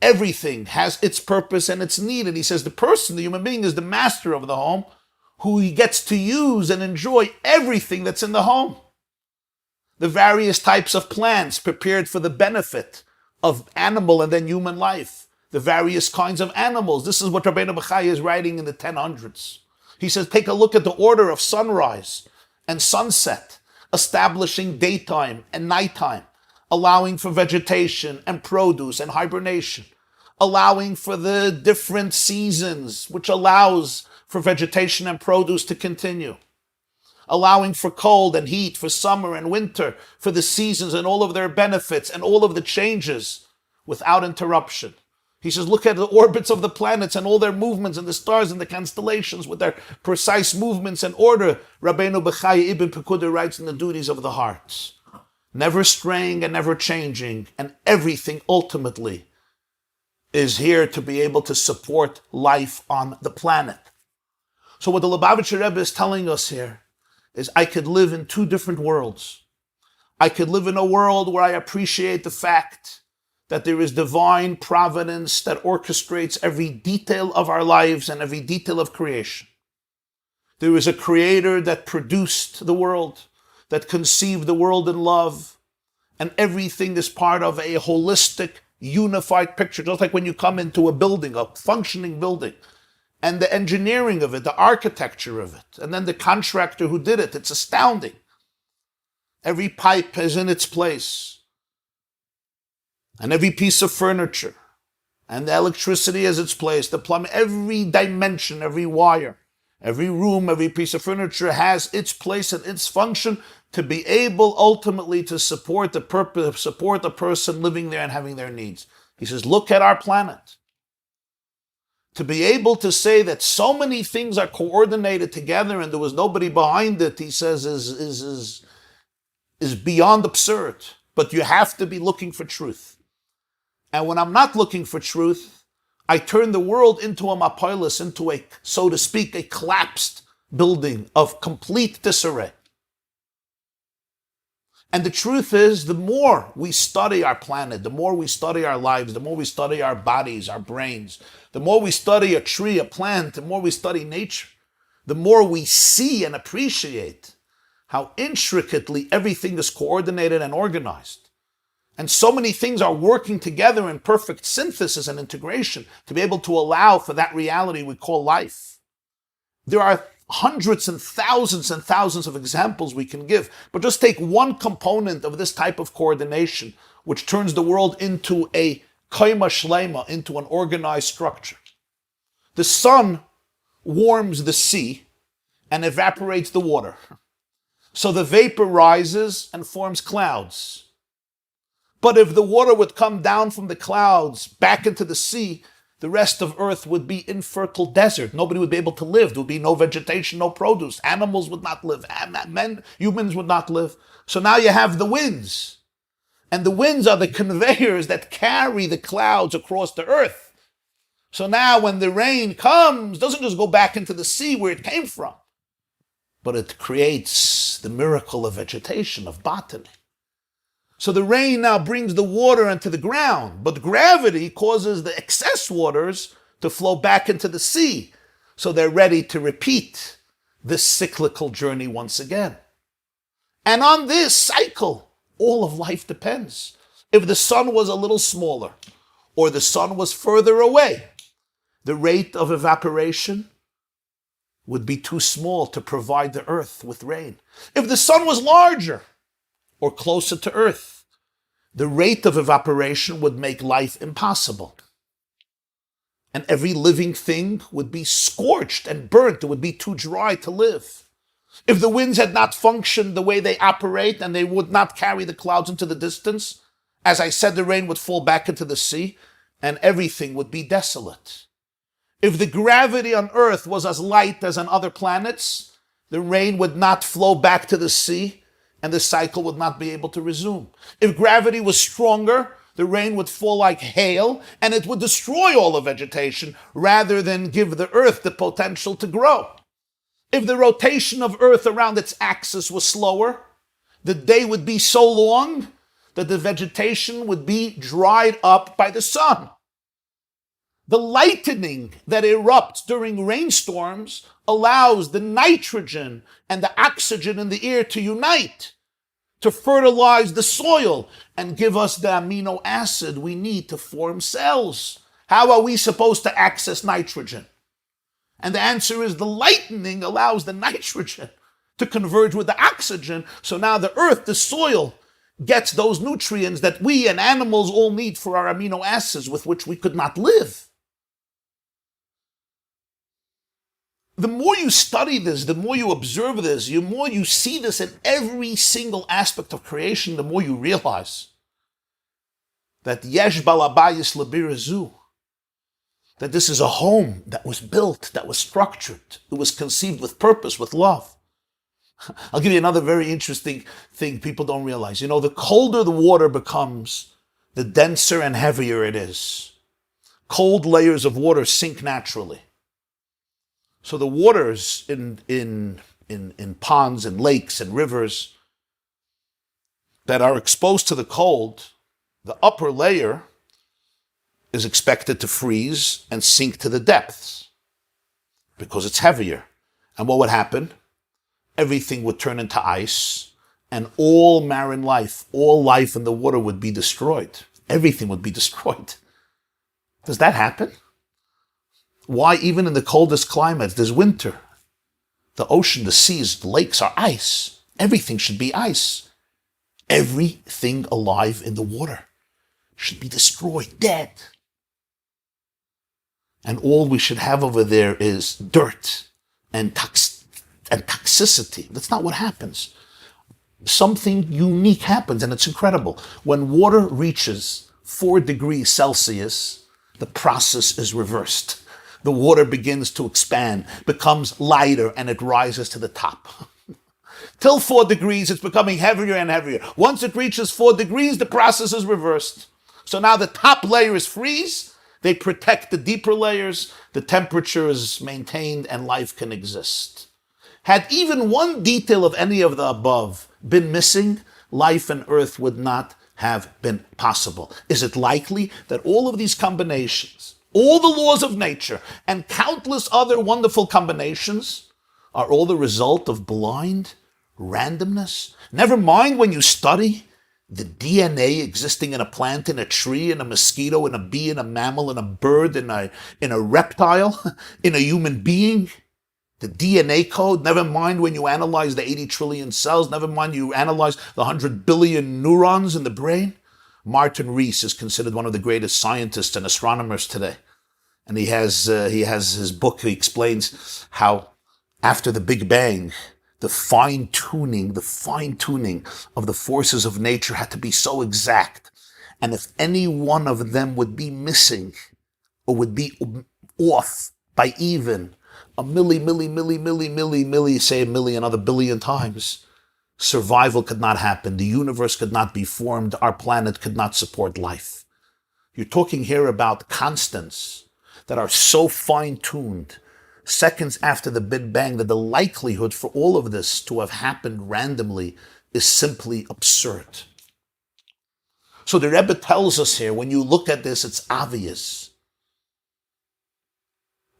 Everything has its purpose and its need. And he says the person, the human being, is the master of the home, who he gets to use and enjoy everything that's in the home. The various types of plants prepared for the benefit of animal and then human life. The various kinds of animals. This is what Rabbi Bechai is writing in the 1000s. He says, take a look at the order of sunrise and sunset, establishing daytime and nighttime, allowing for vegetation and produce and hibernation, allowing for the different seasons, which allows for vegetation and produce to continue, allowing for cold and heat, for summer and winter, for the seasons and all of their benefits and all of the changes without interruption. He says, look at the orbits of the planets and all their movements and the stars and the constellations with their precise movements and order. Rabbeinu Bechai ibn Pekuda writes in the Duties of the Heart, never straying and never changing, and everything ultimately is here to be able to support life on the planet. So what the Lubavitcher Rebbe is telling us here is I could live in two different worlds. I could live in a world where I appreciate the fact that there is divine providence that orchestrates every detail of our lives and every detail of creation. There is a creator that produced the world, that conceived the world in love, and everything is part of a holistic unified picture, just like when you come into a building, a functioning building, and the engineering of it, the architecture of it, and then the contractor who did it. It's astounding. Every pipe is in its place, and every piece of furniture, and the electricity has its place, the plumbing, every dimension, every wire, every room, every piece of furniture has its place and its function to be able ultimately to support the purpose, support the person living there and having their needs. He says, look at our planet. To be able to say that so many things are coordinated together and there was nobody behind it, he says, is beyond absurd. But you have to be looking for truth. And when I'm not looking for truth, I turn the world into a mapolis, into a, so to speak, a collapsed building of complete disarray. And the truth is, the more we study our planet, the more we study our lives, the more we study our bodies, our brains, the more we study a tree, a plant, the more we study nature, the more we see and appreciate how intricately everything is coordinated and organized. And so many things are working together in perfect synthesis and integration to be able to allow for that reality we call life. There are hundreds and thousands of examples we can give, but just take one component of this type of coordination, which turns the world into a kaima shlema, into an organized structure. The sun warms the sea and evaporates the water. So the vapor rises and forms clouds. But if the water would come down from the clouds back into the sea, the rest of Earth would be infertile desert. Nobody would be able to live. There would be no vegetation, no produce. Animals would not live. Humans would not live. So now you have the winds. And the winds are the conveyors that carry the clouds across the earth. So now when the rain comes, it doesn't just go back into the sea where it came from, but it creates the miracle of vegetation, of botany. So the rain now brings the water into the ground, but gravity causes the excess waters to flow back into the sea. So they're ready to repeat this cyclical journey once again. And on this cycle, all of life depends. If the sun was a little smaller, or the sun was further away, the rate of evaporation would be too small to provide the earth with rain. If the sun was larger, or closer to earth, the rate of evaporation would make life impossible. And every living thing would be scorched and burnt. It would be too dry to live. If the winds had not functioned the way they operate and they would not carry the clouds into the distance, as I said, the rain would fall back into the sea and everything would be desolate. If the gravity on Earth was as light as on other planets, the rain would not flow back to the sea and the cycle would not be able to resume. If gravity was stronger, the rain would fall like hail and it would destroy all the vegetation rather than give the earth the potential to grow. If the rotation of Earth around its axis was slower, the day would be so long that the vegetation would be dried up by the sun. The lightning that erupts during rainstorms allows the nitrogen and the oxygen in the air to unite, to fertilize the soil and give us the amino acid we need to form cells. How are we supposed to access nitrogen? And the answer is the lightning allows the nitrogen to converge with the oxygen. So now the earth, the soil, gets those nutrients that we and animals all need for our amino acids with which we could not live. The more you study this, the more you observe this, the more you see this in every single aspect of creation, the more you realize that yesh balabayis labirazu, that this is a home that was built, that was structured, it was conceived with purpose, with love. I'll give you another very interesting thing people don't realize. You know, the colder the water becomes, the denser and heavier it is. Cold layers of water sink naturally. So the waters in ponds and lakes and rivers that are exposed to the cold, the upper layer is expected to freeze and sink to the depths because it's heavier. And what would happen? Everything would turn into ice and all marine life, all life in the water would be destroyed. everything would be destroyed. Does that happen? Why even in the coldest climates, there's winter. The ocean, the seas, the lakes are ice. Everything should be ice. Everything alive in the water should be destroyed, dead. And all we should have over there is dirt and toxicity. That's not what happens. Something unique happens, and it's incredible. When water reaches 4 degrees Celsius, the process is reversed. The water begins to expand, becomes lighter, and it rises to the top. Till 4 degrees, it's becoming heavier and heavier. Once it reaches 4 degrees, the process is reversed. So now the top layers freeze, they protect the deeper layers, the temperature is maintained, and life can exist. Had even one detail of any of the above been missing, life on Earth would not have been possible. Is it likely that all of these combinations, all the laws of nature, and countless other wonderful combinations are all the result of blind randomness? Never mind when you study the DNA existing in a plant, in a tree, in a mosquito, in a bee, in a mammal, in a bird, in a reptile, in a human being. The DNA code, never mind when you analyze the 80 trillion cells, never mind you analyze the 100 billion neurons in the brain. Martin Rees is considered one of the greatest scientists and astronomers today. And he has his book, he explains how after the Big Bang, the fine-tuning of the forces of nature had to be so exact. And if any one of them would be missing or would be off by even a say a million, another billion times, survival could not happen. The universe could not be formed. Our planet could not support life. You're talking here about constants that are so fine-tuned, seconds after the Big Bang, that the likelihood for all of this to have happened randomly is simply absurd. So the Rebbe tells us here, when you look at this, it's obvious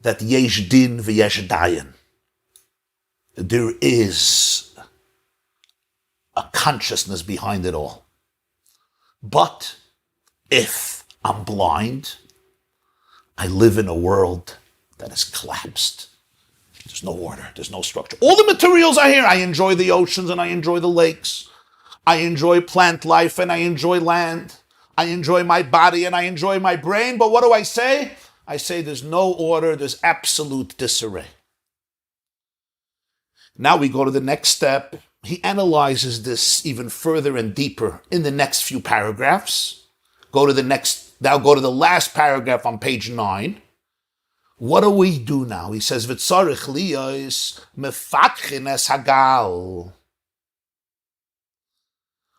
that yesh din v'yesh dayan. There is a consciousness behind it all. But if I'm blind, I live in a world that is collapsed. There's no order, there's no structure. All the materials are here. I enjoy the oceans and I enjoy the lakes. I enjoy plant life and I enjoy land. I enjoy my body and I enjoy my brain. But what do I say? I say there's no order, there's absolute disarray. Now we go to the next step. He analyzes this even further and deeper in the next few paragraphs. Now go to the last paragraph on page 9. What do we do now? He says, V'tzarich liyos mefatchin es hagal.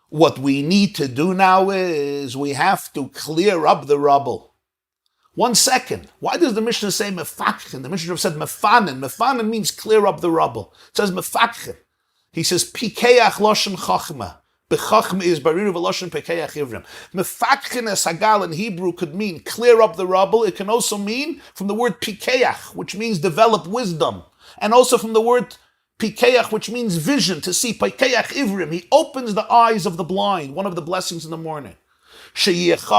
What we need to do now is we have to clear up the rubble. 1 second. Why does the Mishnah say mefakhin? The Mishnah said mefanin. Mefanin means clear up the rubble. It says mefakhin. He says pikeach loshen chachma. Bechachma is bariru v'loshen pikeach ivrim. Mefakhin es hagal in Hebrew could mean clear up the rubble. It can also mean from the word pikeach, which means develop wisdom. And also from the word pikeach, which means vision, to see. Pikeach ivrim. He opens the eyes of the blind. One of the blessings in the morning. We have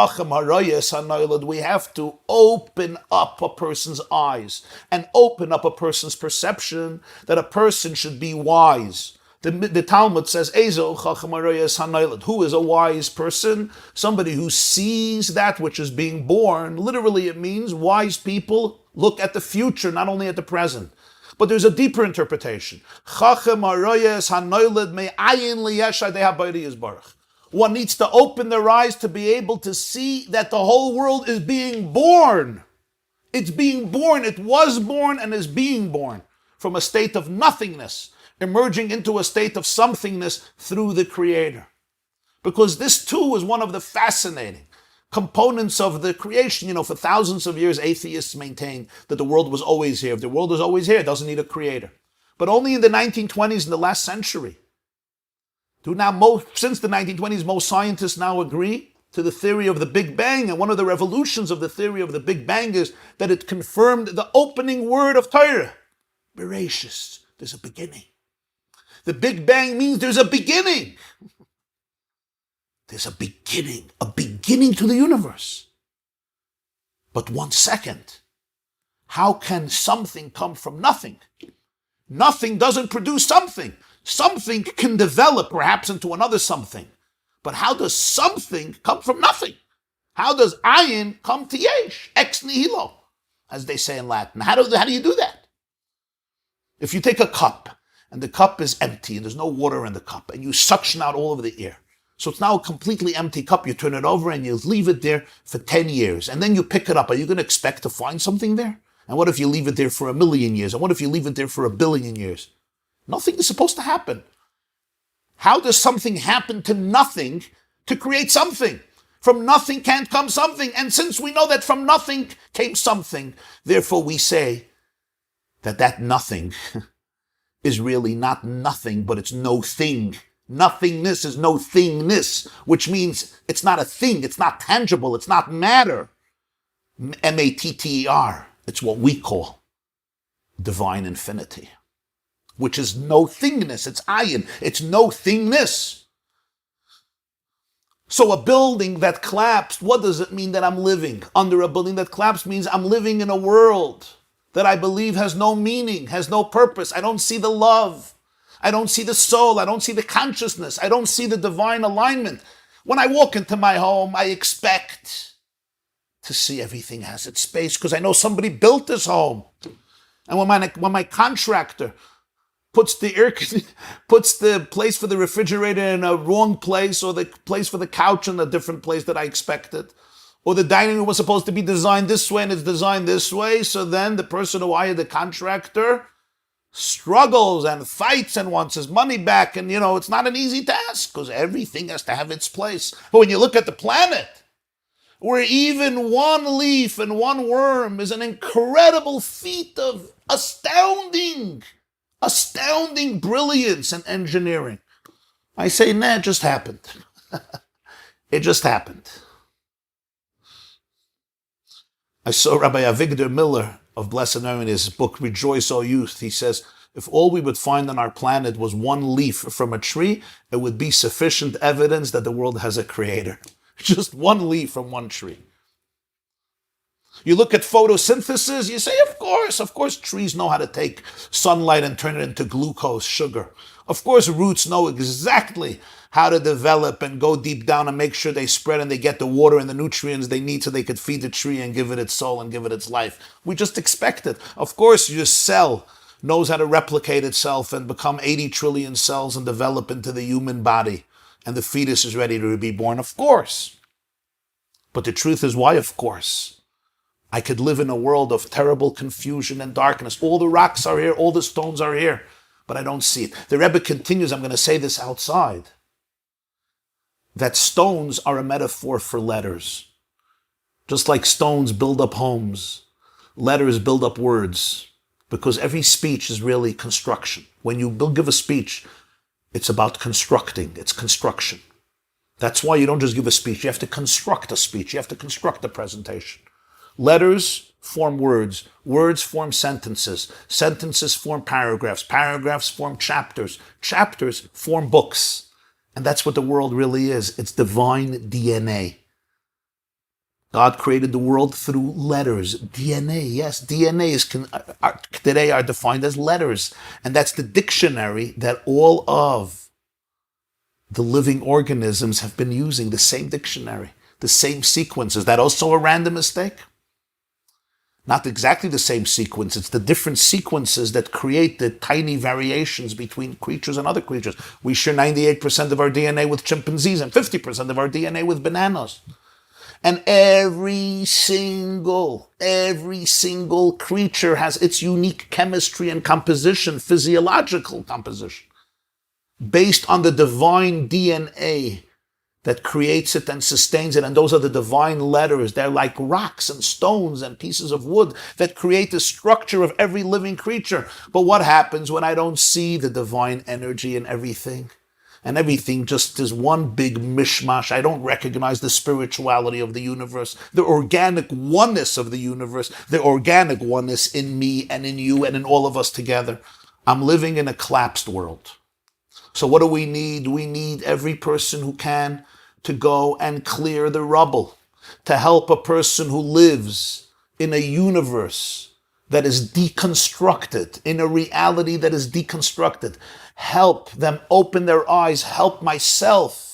to open up a person's eyes and open up a person's perception that a person should be wise. The Talmud says, who is a wise person? Somebody who sees that which is being born. Literally, it means wise people look at the future, not only at the present. But there's a deeper interpretation. One needs to open their eyes to be able to see that the whole world is being born. It's being born. It was born and is being born from a state of nothingness, emerging into a state of somethingness through the Creator. Because this too is one of the fascinating components of the creation. For thousands of years, atheists maintain that the world was always here. If the world was always here, it doesn't need a creator. But only in the 1920s, in the last century, since the 1920s, most scientists now agree to the theory of the Big Bang. And one of the revolutions of the theory of the Big Bang is that it confirmed the opening word of Torah. Bereshis, there's a beginning. The Big Bang means there's a beginning. There's a beginning to the universe. But 1 second, how can something come from nothing? Nothing doesn't produce something. Something can develop perhaps into another something. But how does something come from nothing? How does ayin come to yesh, ex nihilo, as they say in Latin? How do you do that? If you take a cup, and the cup is empty, and there's no water in the cup, and you suction out all of the air, so it's now a completely empty cup, you turn it over and you leave it there for 10 years, and then you pick it up. Are you going to expect to find something there? And what if you leave it there for 1,000,000 years? And what if you leave it there for 1,000,000,000 years? Nothing is supposed to happen. How does something happen to nothing to create something? From nothing can't come something. And since we know that from nothing came something, therefore we say that nothing is really not nothing, but it's no thing. Nothingness is no thingness, which means it's not a thing, it's not tangible, it's not matter. M-A-T-T-E-R. It's what we call divine infinity, which is no thingness. It's ayin. It's no thingness. So a building that collapsed, what does it mean that I'm living? Under a building that collapsed means I'm living in a world that I believe has no meaning, has no purpose. I don't see the love. I don't see the soul. I don't see the consciousness. I don't see the divine alignment. When I walk into my home, I expect to see everything has its space because I know somebody built this home. And when my contractor puts the place for the refrigerator in a wrong place, or the place for the couch in a different place that I expected, or the dining room was supposed to be designed this way and it's designed this way, so then the person who hired the contractor struggles and fights and wants his money back, and it's not an easy task because everything has to have its place. But when you look at the planet, where even one leaf and one worm is an incredible feat of astounding brilliance and engineering, I say, nah, it just happened. It just happened. I saw Rabbi Avigdor Miller of Blessed Memory in his book, Rejoice, O Youth. He says, if all we would find on our planet was one leaf from a tree, it would be sufficient evidence that the world has a creator. Just one leaf from one tree. You look at photosynthesis, you say, of course trees know how to take sunlight and turn it into glucose, sugar. Of course roots know exactly how to develop and go deep down and make sure they spread and they get the water and the nutrients they need so they could feed the tree and give it its soul and give it its life. We just expect it. Of course your cell knows how to replicate itself and become 80 trillion cells and develop into the human body. And the fetus is ready to be born, of course. But the truth is, why of course? I could live in a world of terrible confusion and darkness. All the rocks are here, all the stones are here, but I don't see it. The Rebbe continues, I'm going to say this outside, that stones are a metaphor for letters. Just like stones build up homes, letters build up words, because every speech is really construction. When you give a speech, it's about constructing. It's construction. That's why you don't just give a speech. You have to construct a speech. You have to construct a presentation. Letters form words. Words form sentences. Sentences form paragraphs. Paragraphs form chapters. Chapters form books. And that's what the world really is. It's divine DNA. God created the world through letters. DNA, yes. DNA today are defined as letters. And that's the dictionary that all of the living organisms have been using, the same dictionary, the same sequence. Is that also a random mistake? Not exactly the same sequence. It's the different sequences that create the tiny variations between creatures and other creatures. We share 98% of our DNA with chimpanzees and 50% of our DNA with bananas. And every single creature has its unique chemistry and composition, physiological composition, based on the divine DNA that creates it and sustains it. And those are the divine letters. They're like rocks and stones and pieces of wood that create the structure of every living creature. But what happens when I don't see the divine energy in everything? And everything just is one big mishmash. I don't recognize the spirituality of the universe, the organic oneness of the universe, the organic oneness in me and in you and in all of us together. I'm living in a collapsed world. So what do we need? We need every person who can to go and clear the rubble, to help a person who lives in a universe that is deconstructed, in a reality that is deconstructed. Help them open their eyes, help myself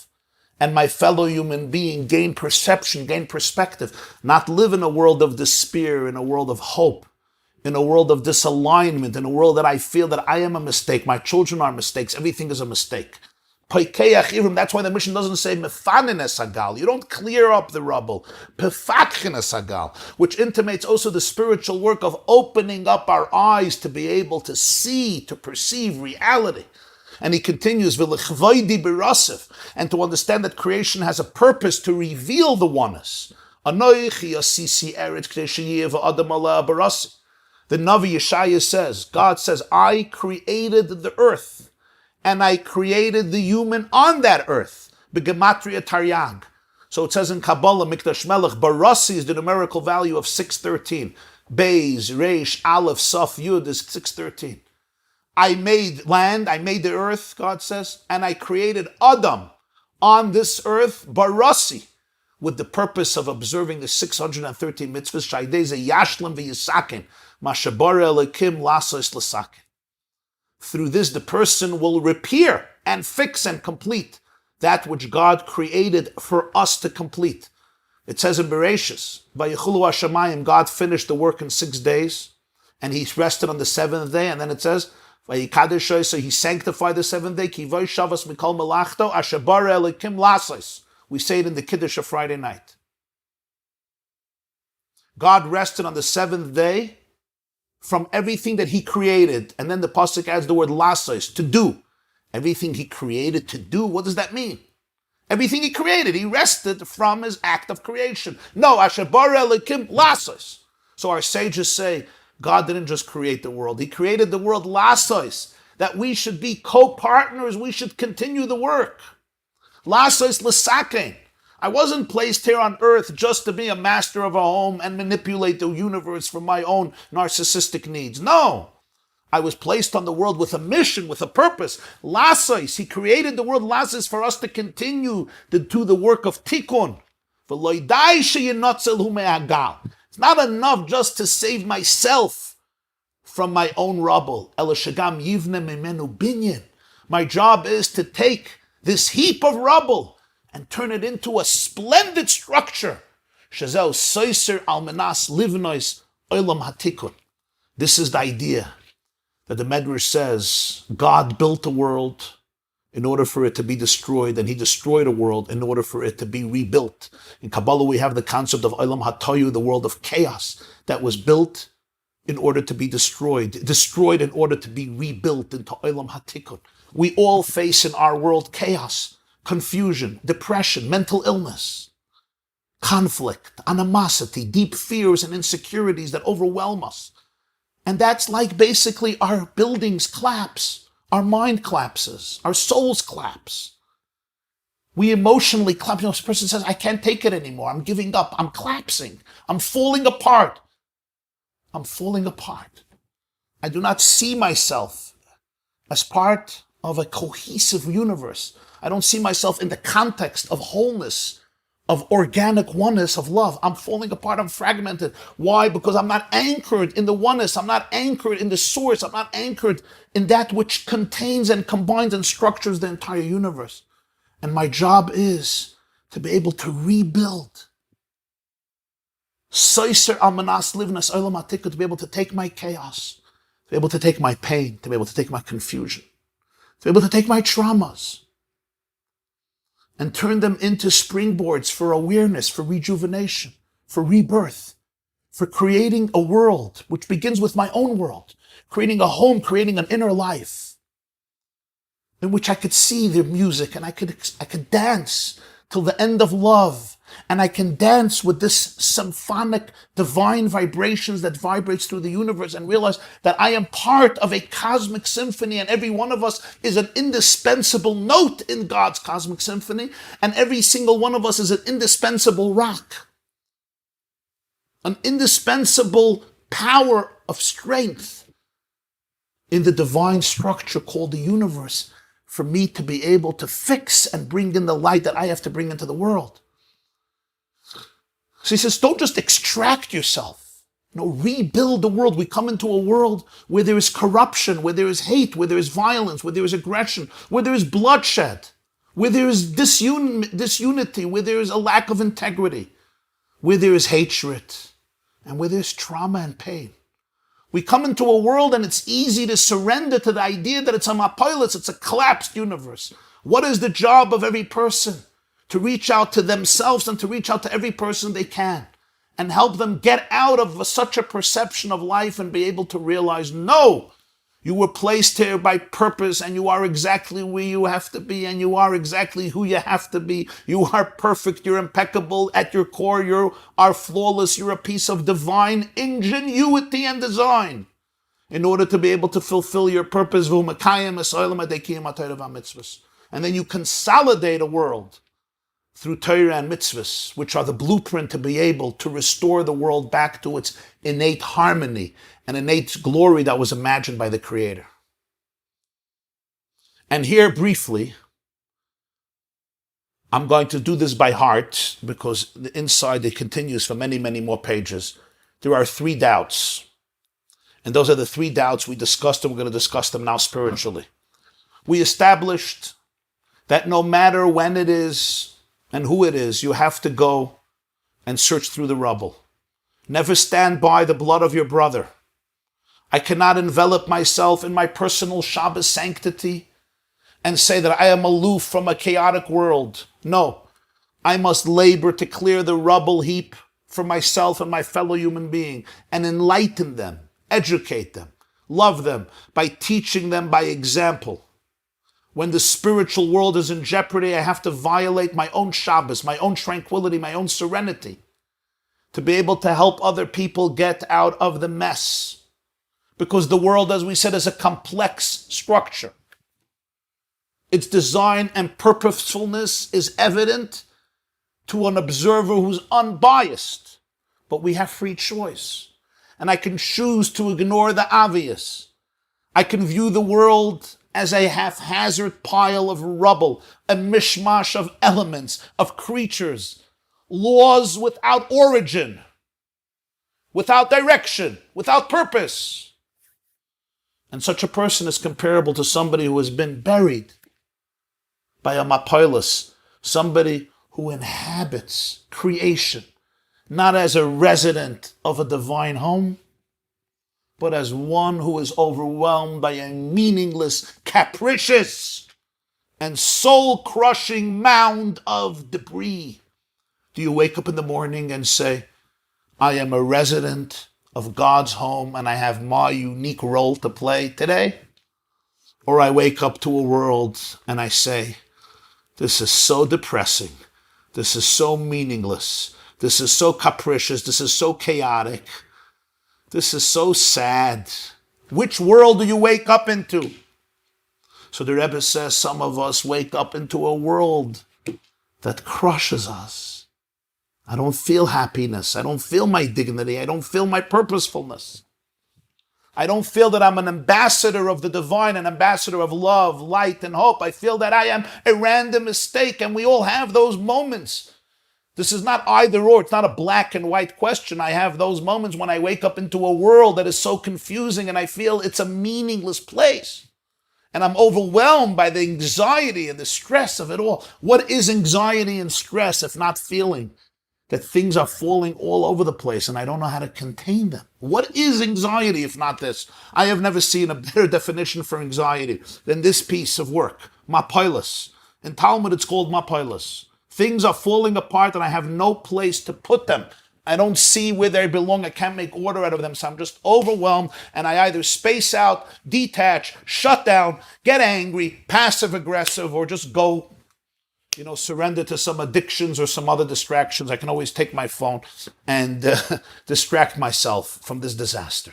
and my fellow human being gain perception, gain perspective, not live in a world of despair, in a world of hope, in a world of disalignment, in a world that I feel that I am a mistake, my children are mistakes, everything is a mistake. That's why the mission doesn't say mefanines hagal. You don't clear up the rubble. Pefachines hagal, which intimates also the spiritual work of opening up our eyes to be able to see, to perceive reality. And he continues, and to understand that creation has a purpose to reveal the oneness. The Navi Yeshaya says, God says, I created the earth, and I created the human on that earth. Begematria Taryag. So it says in Kabbalah, Mikdash Melech, Barasi is the numerical value of 613. Beis, Reish, Aleph, Saf, Yud is 613. I made land, I made the earth, God says, and I created Adam on this earth, Barasi, with the purpose of observing the 613 mitzvahs, Shaydeze Yashlim v'Yisakin, Mashabara Elikim Lasos Lasakin. Through this, the person will repair and fix and complete that which God created for us to complete. It says in Bereshis, Vayichulu Hashamayim, God finished the work in 6 days, and he rested on the 7th day, and then it says, Vayikadosh, so he sanctified the 7th day, Ki Vayshavas Mikol Melachto, Ashabar Elikim Lasos. We say it in the Kiddush of Friday night. God rested on the 7th day from everything that he created. And then the pasuk adds the word lasos, to do. Everything he created to do, what does that mean? Everything he created, he rested from his act of creation. No, asher bara elikim lasos. So our sages say, God didn't just create the world, he created the world lasos, that we should be co-partners, we should continue the work. Lasos l'sakein. I wasn't placed here on earth just to be a master of a home and manipulate the universe for my own narcissistic needs. No. I was placed on the world with a mission, with a purpose. Lasos. He created the world lasos for us to continue to do the work of tikkun. It's not enough just to save myself from my own rubble. My job is to take this heap of rubble and turn it into a splendid structure. This is the idea that the Medrash says God built the world in order for it to be destroyed, and he destroyed a world in order for it to be rebuilt. In Kabbalah we have the concept of Olam Hatayu, the world of chaos, that was built in order to be destroyed in order to be rebuilt into Olam Hatikun. We all face in our world chaos, confusion, depression, mental illness, conflict, animosity, deep fears and insecurities that overwhelm us. And that's like basically our buildings collapse, our mind collapses, our souls collapse. We emotionally collapse. This person says, I can't take it anymore. I'm giving up. I'm collapsing. I'm falling apart. I'm falling apart. I do not see myself as part of a cohesive universe. I don't see myself in the context of wholeness, of organic oneness, of love. I'm falling apart. I'm fragmented. Why? Because I'm not anchored in the oneness. I'm not anchored in the source. I'm not anchored in that which contains and combines and structures the entire universe. And my job is to be able to rebuild. To be able to take my chaos, to be able to take my pain, to be able to take my confusion, to be able to take my traumas, and turn them into springboards for awareness, for rejuvenation, for rebirth, for creating a world which begins with my own world, creating a home, creating an inner life in which I could see the music and I could dance till the end of love. And I can dance with this symphonic divine vibrations that vibrates through the universe and realize that I am part of a cosmic symphony, and every one of us is an indispensable note in God's cosmic symphony, and every single one of us is an indispensable rock, an indispensable power of strength in the divine structure called the universe, for me to be able to fix and bring in the light that I have to bring into the world. So he says, don't just extract yourself. Rebuild the world. We come into a world where there is corruption, where there is hate, where there is violence, where there is aggression, where there is bloodshed, where there is disunity, where there is a lack of integrity, where there is hatred, and where there is trauma and pain. We come into a world and it's easy to surrender to the idea that it's a mapilis, it's a collapsed universe. What is the job of every person? To reach out to themselves and to reach out to every person they can and help them get out of such a perception of life and be able to realize, no, you were placed here by purpose and you are exactly where you have to be and you are exactly who you have to be. You are perfect, you're impeccable at your core, you are flawless, you're a piece of divine ingenuity and design in order to be able to fulfill your purpose. And then you consolidate a world through Torah and mitzvahs, which are the blueprint to be able to restore the world back to its innate harmony and innate glory that was imagined by the Creator. And here, briefly, I'm going to do this by heart because the inside it continues for many, many more pages. There are 3 doubts. And those are the 3 doubts we discussed, and we're going to discuss them now spiritually. We established that no matter when it is and who it is, you have to go and search through the rubble. Never stand by the blood of your brother. I cannot envelop myself in my personal Shabbos sanctity and say that I am aloof from a chaotic world. No, I must labor to clear the rubble heap for myself and my fellow human being and enlighten them, educate them, love them by teaching them by example. When the spiritual world is in jeopardy, I have to violate my own Shabbos, my own tranquility, my own serenity, to be able to help other people get out of the mess. Because the world, as we said, is a complex structure. Its design and purposefulness is evident to an observer who's unbiased. But we have free choice. And I can choose to ignore the obvious. I can view the world as a haphazard pile of rubble, a mishmash of elements, of creatures, laws without origin, without direction, without purpose. And such a person is comparable to somebody who has been buried by a mapilis, somebody who inhabits creation, not as a resident of a divine home, but as one who is overwhelmed by a meaningless, capricious, and soul-crushing mound of debris. Do you wake up in the morning and say, I am a resident of God's home and I have my unique role to play today? Or I wake up to a world and I say, this is so depressing, this is so meaningless, this is so capricious, this is so chaotic, this is so sad. Which world do you wake up into? So the Rebbe says some of us wake up into a world that crushes us. I don't feel happiness. I don't feel my dignity. I don't feel my purposefulness. I don't feel that I'm an ambassador of the divine, an ambassador of love, light, and hope. I feel that I am a random mistake, and we all have those moments. This is not either or. It's not a black and white question. I have those moments when I wake up into a world that is so confusing and I feel it's a meaningless place. And I'm overwhelmed by the anxiety and the stress of it all. What is anxiety and stress if not feeling that things are falling all over the place and I don't know how to contain them? What is anxiety if not this? I have never seen a better definition for anxiety than this piece of work, mapilis. In Talmud it's called mapilis. Things are falling apart and I have no place to put them. I don't see where they belong. I can't make order out of them. So I'm just overwhelmed and I either space out, detach, shut down, get angry, passive aggressive, or just go, surrender to some addictions or some other distractions. I can always take my phone and distract myself from this disaster.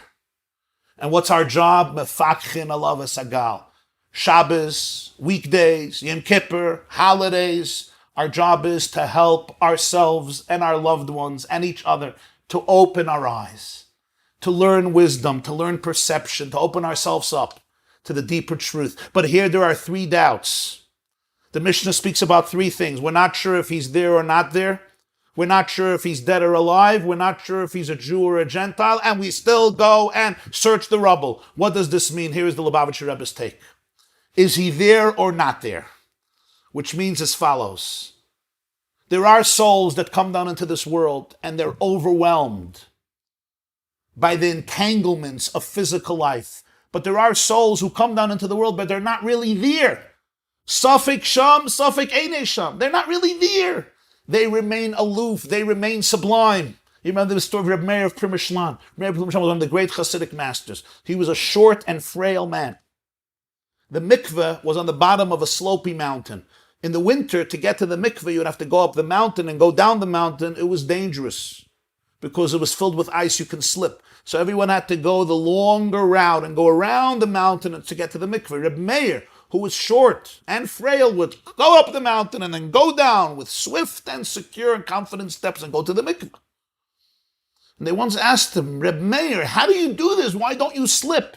And what's our job? Mefakhin alav esagal. Shabbos, weekdays, Yom Kippur, holidays. Our job is to help ourselves and our loved ones and each other to open our eyes, to learn wisdom, to learn perception, to open ourselves up, to the deeper truth. But here there are three doubts. The Mishnah speaks about three things. We're not sure if he's there or not there. We're not sure if he's dead or alive. We're not sure if he's a Jew or a Gentile. And we still go and search the rubble. What does this mean? Here is the Lubavitcher Rebbe's take. Is he there or not there? Which means as follows. There are souls that come down into this world and they're overwhelmed by the entanglements of physical life. But there are souls who come down into the world, but they're not really there. Safek Sham, Safek Einei Sham. They're not really there. They remain aloof. They remain sublime. You remember the story of Rebbe Meir of Primishlan. Rebbe Primishlan was one of the great Hasidic masters. He was a short and frail man. The mikveh was on the bottom of a slopey mountain. In the winter, to get to the mikveh, you would have to go up the mountain and go down the mountain. It was dangerous because it was filled with ice. You can slip. So everyone had to go the longer route and go around the mountain to get to the mikveh. Rebbe Meir, who was short and frail, would go up the mountain and then go down with swift and secure and confident steps and go to the mikveh. And they once asked him, Rebbe Meir, how do you do this? Why don't you slip?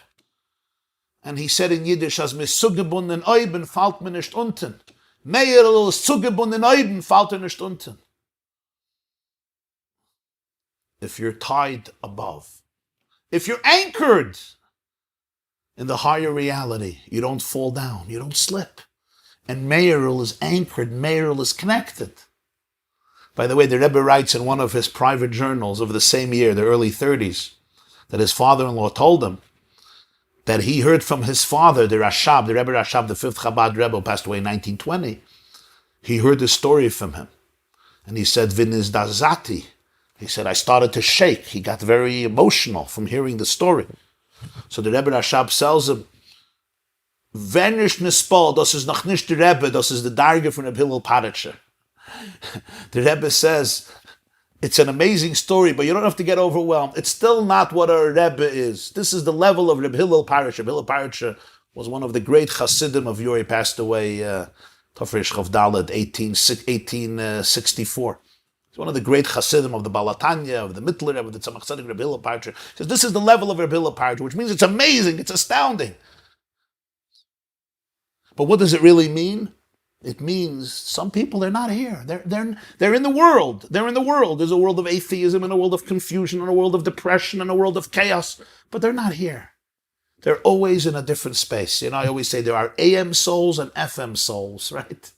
And he said in Yiddish, as mis zugebunden Euben fällt mir nicht unten. Meir is zugebunden Euben fällt mir nicht unten. If you're tied above, if you're anchored in the higher reality, you don't fall down, you don't slip. And Meirul is anchored, Meirul is connected. By the way, the Rebbe writes in one of his private journals of the same year, the early 30s, that his father-in-law told him that he heard from his father, the Rashab, the Rebbe Rashab, the fifth Chabad Rebbe, who passed away in 1920. He heard the story from him. And he said, Viniz dazati. He said, I started to shake. He got very emotional from hearing the story. So the Rebbe Rashab tells him, Wenn ich nispal, das ist noch nicht der Rebbe, das ist the Darge von Reb Hillel Paretscher. The Rebbe says, it's an amazing story, but you don't have to get overwhelmed. It's still not what a Rebbe is. This is the level of Reb Hillel Paretscher. Reb Hillel Paretscher was one of the great Hasidim of Yuri, passed away, Tafresh Chav Daled, 1864. He's one of the great Hasidim of the Balatanya, of the Mittler, of the Tzemach Tzedek, Reb Hillel Paretscher. He says, this is the level of Reb Hillel Paretscher, which means it's amazing, it's astounding. But what does it really mean? It means some people, they're not here. They're in the world. They're in the world. There's a world of atheism and a world of confusion and a world of depression and a world of chaos. But they're not here. They're always in a different space. You know, I always say there are AM souls and FM souls, right?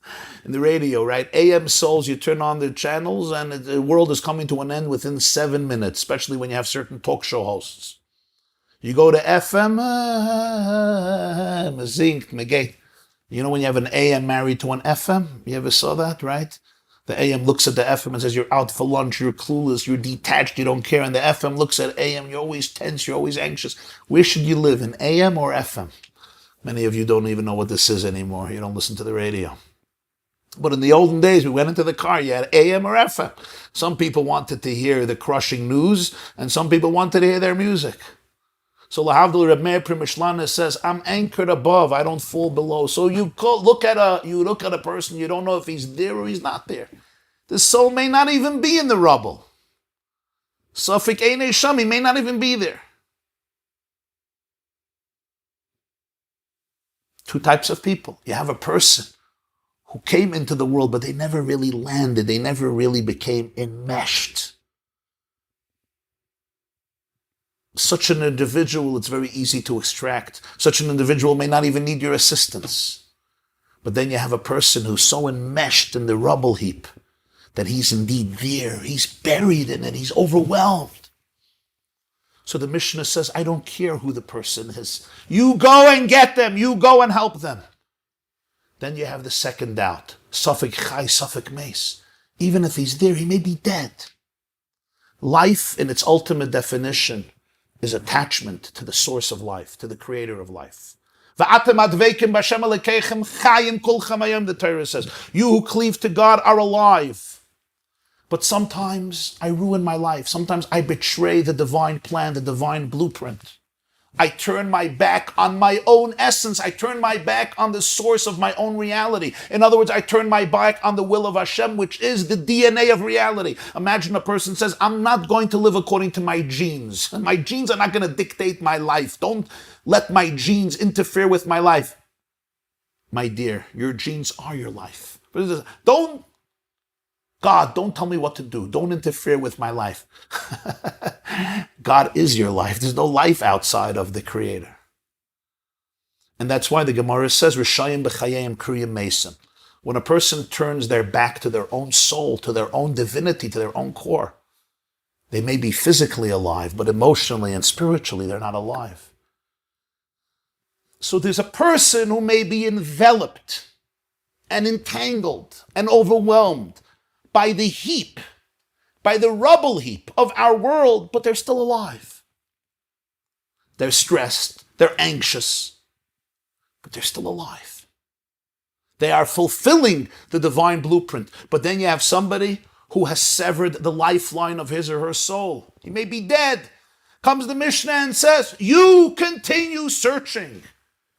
In the radio, right? AM souls, you turn on the channels and the world is coming to an end within 7 minutes, especially when you have certain talk show hosts. You go to FM, zingt, megate. You know when you have an AM married to an FM? You ever saw that, right? The AM looks at the FM and says, you're out for lunch, you're clueless, you're detached, you don't care. And the FM looks at AM, you're always tense, you're always anxious. Where should you live, in AM or FM? Many of you don't even know what this is anymore. You don't listen to the radio. But in the olden days, we went into the car, you had AM or FM. Some people wanted to hear the crushing news, and some people wanted to hear their music. So Lahavdil Rebbe Meir Primishlan says, I'm anchored above, I don't fall below. So you look at a person, you don't know if he's there or he's not there. The soul may not even be in the rubble. Safek Einei Sham, he may not even be there. Two types of people. You have a person who came into the world, but they never really landed, they never really became enmeshed. Such an individual, it's very easy to extract. Such an individual may not even need your assistance. But then you have a person who's so enmeshed in the rubble heap that he's indeed there. He's buried in it. He's overwhelmed. So the Mishnah says, I don't care who the person is. You go and get them. You go and help them. Then you have the second doubt. Safek Chai, Safek Meis. Even if he's there, he may be dead. Life, in its ultimate definition, is attachment to the source of life, to the creator of life. The Torah says, you who cleave to God are alive. But sometimes I ruin my life. Sometimes I betray the divine plan, the divine blueprint. I turn my back on my own essence. I turn my back on the source of my own reality. In other words, I turn my back on the will of Hashem, which is the DNA of reality. Imagine a person says, I'm not going to live according to my genes. My genes are not going to dictate my life. Don't let my genes interfere with my life. My dear, your genes are your life. God, don't tell me what to do. Don't interfere with my life. God is your life. There's no life outside of the Creator. And that's why the Gemara says, Rishayim b'chayim kriyim mesim. When a person turns their back to their own soul, to their own divinity, to their own core, they may be physically alive, but emotionally and spiritually, they're not alive. So there's a person who may be enveloped and entangled and overwhelmed by the heap, by the rubble heap of our world, but they're still alive. They're stressed, they're anxious, but they're still alive. They are fulfilling the divine blueprint. But then you have somebody who has severed the lifeline of his or her soul. He may be dead. Comes the Mishnah and says, you continue searching.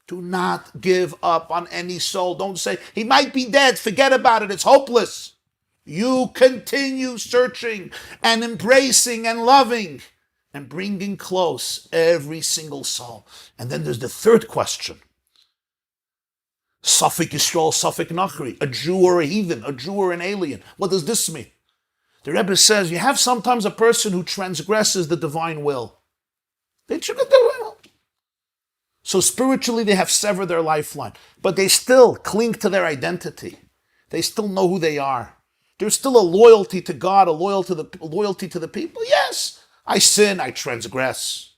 Do not give up on any soul. Don't say, he might be dead, forget about it, it's hopeless. You continue searching and embracing and loving and bringing close every single soul. And then there's the third question. Safek Yisrael, Safek Nachri, a Jew or a heathen, a Jew or an alien. What does this mean? The Rebbe says you have sometimes a person who transgresses the divine will. They shouldn't do it. So spiritually they have severed their lifeline, but they still cling to their identity. They still know who they are. There's still a loyalty to God, a loyalty to the people. Yes, I sin, I transgress.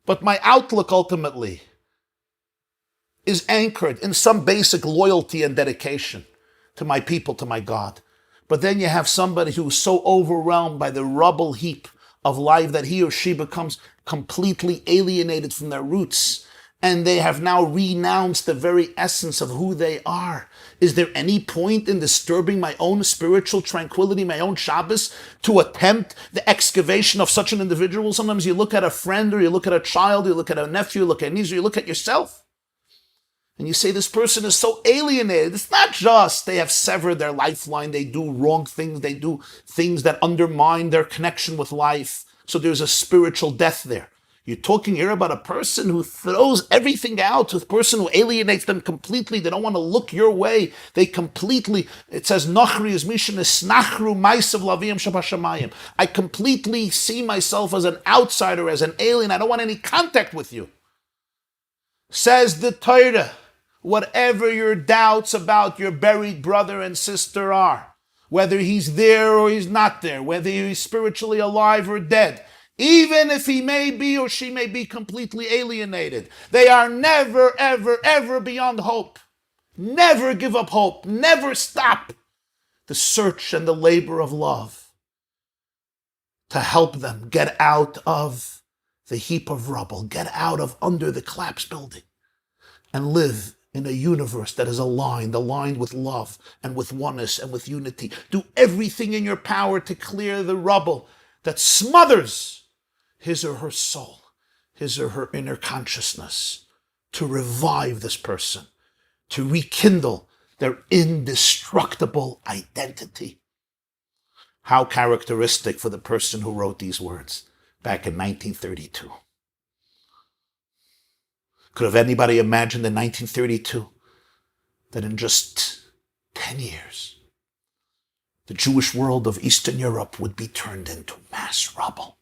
But my outlook ultimately is anchored in some basic loyalty and dedication to my people, to my God. But then you have somebody who is so overwhelmed by the rubble heap of life that he or she becomes completely alienated from their roots, and they have now renounced the very essence of who they are. Is there any point in disturbing my own spiritual tranquility, my own Shabbos, to attempt the excavation of such an individual? Sometimes you look at a friend, or you look at a child, you look at a nephew, you look at a niece, or you look at yourself, and you say, this person is so alienated. It's not just they have severed their lifeline, they do wrong things, they do things that undermine their connection with life. So there's a spiritual death there. You're talking here about a person who throws everything out, a person who alienates them completely. They don't want to look your way. They completely, it says, Nachri is mission is snachru maisav laviyam shabashamayim. I completely see myself as an outsider, as an alien. I don't want any contact with you. Says the Torah, whatever your doubts about your buried brother and sister are, whether he's there or he's not there, whether he's spiritually alive or dead, even if he may be or she may be completely alienated, they are never, ever, ever beyond hope. Never give up hope. Never stop the search and the labor of love to help them get out of the heap of rubble, get out of under the collapsed building, and live in a universe that is aligned with love and with oneness and with unity. Do everything in your power to clear the rubble that smothers his or her soul, his or her inner consciousness, to revive this person, to rekindle their indestructible identity. How characteristic for the person who wrote these words back in 1932. Could have anybody imagined in 1932 that in just 10 years, the Jewish world of Eastern Europe would be turned into mass rubble?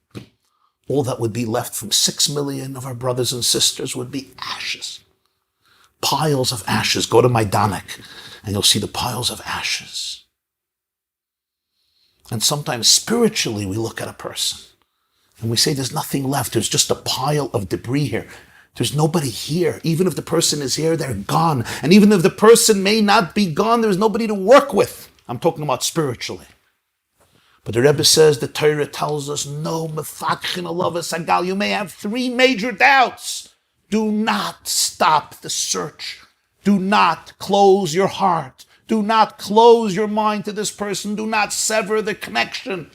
All that would be left from 6 million of our brothers and sisters would be ashes. Piles of ashes. Go to Majdanek and you'll see the piles of ashes. And sometimes spiritually we look at a person and we say there's nothing left. There's just a pile of debris here. There's nobody here. Even if the person is here, they're gone. And even if the person may not be gone, there's nobody to work with. I'm talking about spiritually. But the Rebbe says, the Torah tells us, no, mefakchin alav sagal. You may have 3 major doubts. Do not stop the search. Do not close your heart. Do not close your mind to this person. Do not sever the connection.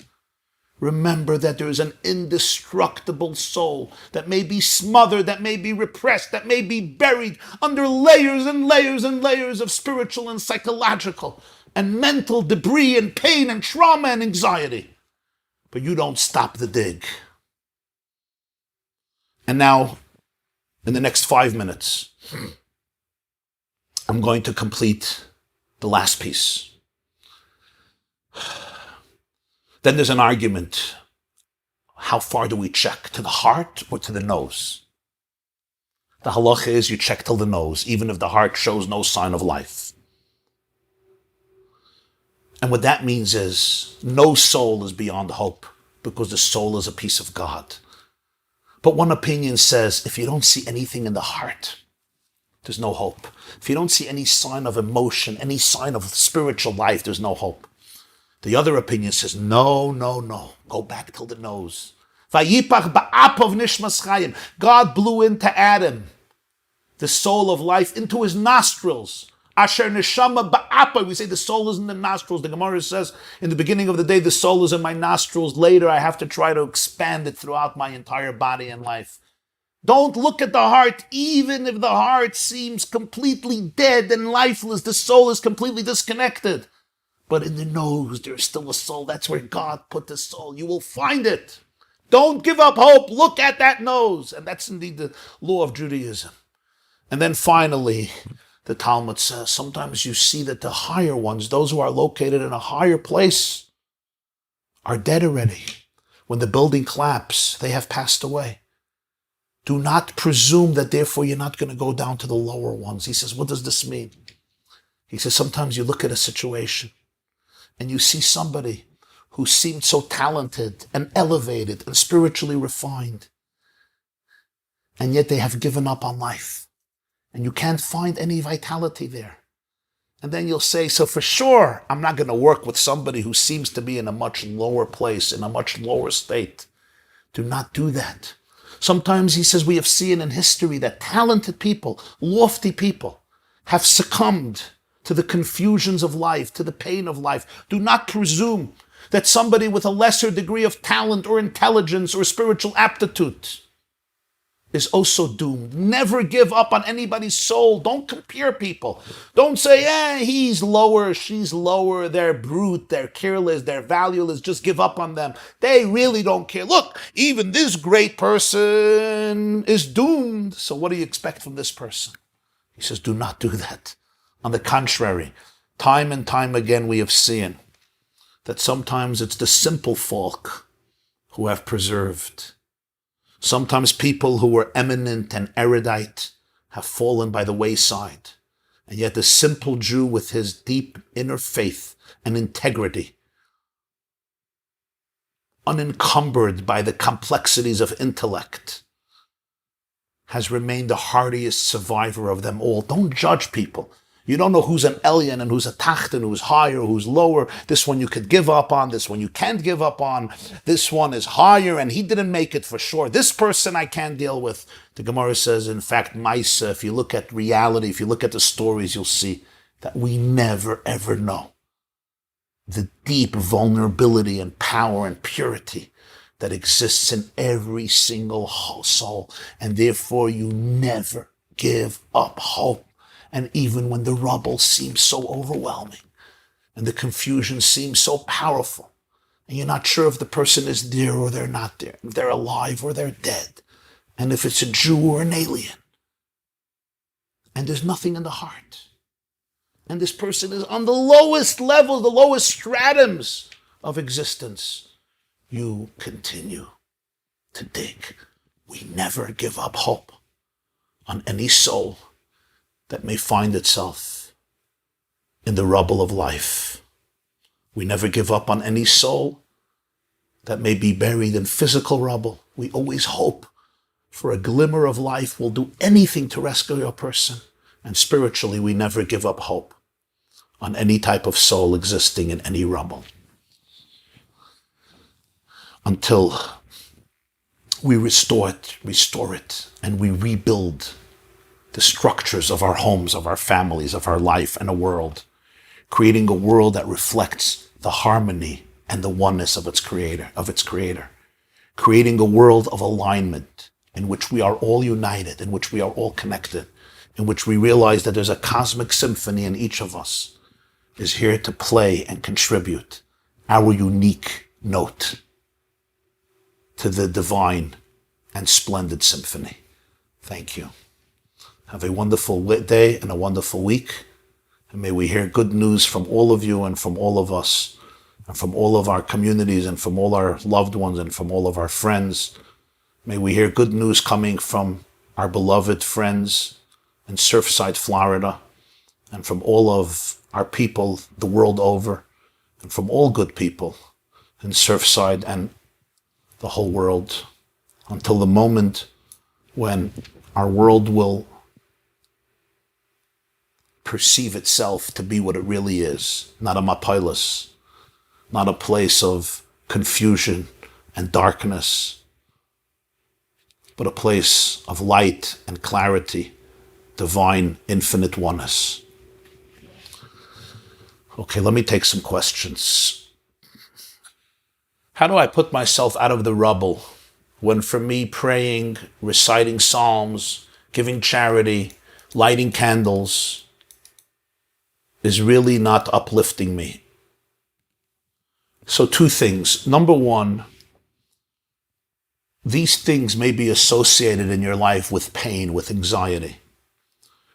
Remember that there is an indestructible soul that may be smothered, that may be repressed, that may be buried under layers and layers and layers of spiritual and psychological and mental debris and pain and trauma and anxiety. But you don't stop the dig. And now, in the next 5 minutes, I'm going to complete the last piece. Then there's an argument. How far do we check? To the heart or to the nose? The halacha is you check till the nose, even if the heart shows no sign of life. And what that means is no soul is beyond hope, because the soul is a piece of God. But one opinion says if you don't see anything in the heart, there's no hope. If you don't see any sign of emotion, any sign of spiritual life, there's no hope. The other opinion says, no. Go back till the nose. God blew into Adam the soul of life into his nostrils. Asher neshama ba'apa. We say the soul is in the nostrils. The Gemara says, in the beginning of the day, the soul is in my nostrils. Later, I have to try to expand it throughout my entire body and life. Don't look at the heart, even if the heart seems completely dead and lifeless. The soul is completely disconnected. But in the nose, there's still a soul. That's where God put the soul. You will find it. Don't give up hope. Look at that nose. And that's indeed the law of Judaism. And then finally, the Talmud says, sometimes you see that the higher ones, those who are located in a higher place, are dead already. When the building collapses, they have passed away. Do not presume that therefore you're not going to go down to the lower ones. He says, what does this mean? He says, sometimes you look at a situation and you see somebody who seemed so talented and elevated and spiritually refined, and yet they have given up on life. And you can't find any vitality there. And then you'll say, so for sure, I'm not going to work with somebody who seems to be in a much lower place, in a much lower state. Do not do that. Sometimes, he says, we have seen in history that talented people, lofty people, have succumbed to the confusions of life, to the pain of life. Do not presume that somebody with a lesser degree of talent or intelligence or spiritual aptitude is also doomed. Never give up on anybody's soul. Don't compare people. Don't say, he's lower, she's lower, they're brute, they're careless, they're valueless, just give up on them. They really don't care. Look, even this great person is doomed. So what do you expect from this person? He says, do not do that. On the contrary, time and time again we have seen that sometimes it's the simple folk who have persevered. Sometimes people who were eminent and erudite have fallen by the wayside. And yet the simple Jew with his deep inner faith and integrity, unencumbered by the complexities of intellect, has remained the hardiest survivor of them all. Don't judge people. You don't know who's an Elyon and who's a Tachten, who's higher, who's lower. This one you could give up on, this one you can't give up on. This one is higher and he didn't make it for sure. This person I can't deal with. The Gemara says, in fact, Maisa, if you look at reality, if you look at the stories, you'll see that we never ever know the deep vulnerability and power and purity that exists in every single soul. And therefore you never give up hope. And even when the rubble seems so overwhelming and the confusion seems so powerful and you're not sure if the person is there or they're not there, if they're alive or they're dead, and if it's a Jew or an alien, and there's nothing in the heart, and this person is on the lowest level, the lowest stratums of existence, you continue to dig. We never give up hope on any soul that may find itself in the rubble of life. We never give up on any soul that may be buried in physical rubble. We always hope for a glimmer of life. We'll do anything to rescue a person. And spiritually, we never give up hope on any type of soul existing in any rubble, until we restore it, and we rebuild the structures of our homes, of our families, of our life, and a world, creating a world that reflects the harmony and the oneness of its creator, creating a world of alignment in which we are all united, in which we are all connected, in which we realize that there's a cosmic symphony in each of us is here to play and contribute our unique note to the divine and splendid symphony. Thank you. Have a wonderful day and a wonderful week. And may we hear good news from all of you and from all of us and from all of our communities and from all our loved ones and from all of our friends. May we hear good news coming from our beloved friends in Surfside, Florida, and from all of our people the world over, and from all good people in Surfside and the whole world, until the moment when our world will perceive itself to be what it really is, not a mapilas, not a place of confusion and darkness, but a place of light and clarity, divine, infinite oneness. Okay, let me take some questions. How do I put myself out of the rubble when for me praying, reciting psalms, giving charity, lighting candles is really not uplifting me? So 2 things. Number 1, these things may be associated in your life with pain, with anxiety.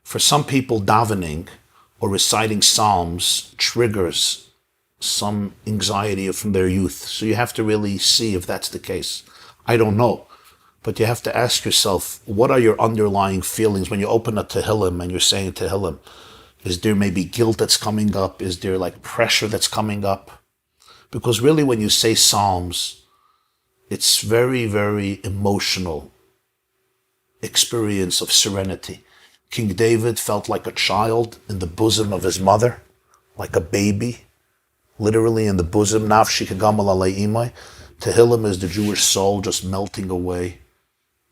For some people, davening or reciting psalms triggers some anxiety from their youth. So you have to really see if that's the case. I don't know. But you have to ask yourself, what are your underlying feelings when you open a Tehillim and you're saying Tehillim? Is there maybe guilt that's coming up? Is there like pressure that's coming up? Because really when you say psalms, it's very, very emotional experience of serenity. King David felt like a child in the bosom of his mother, like a baby, literally in the bosom. Nafshi kegamal alei imai. Tehillim is the Jewish soul just melting away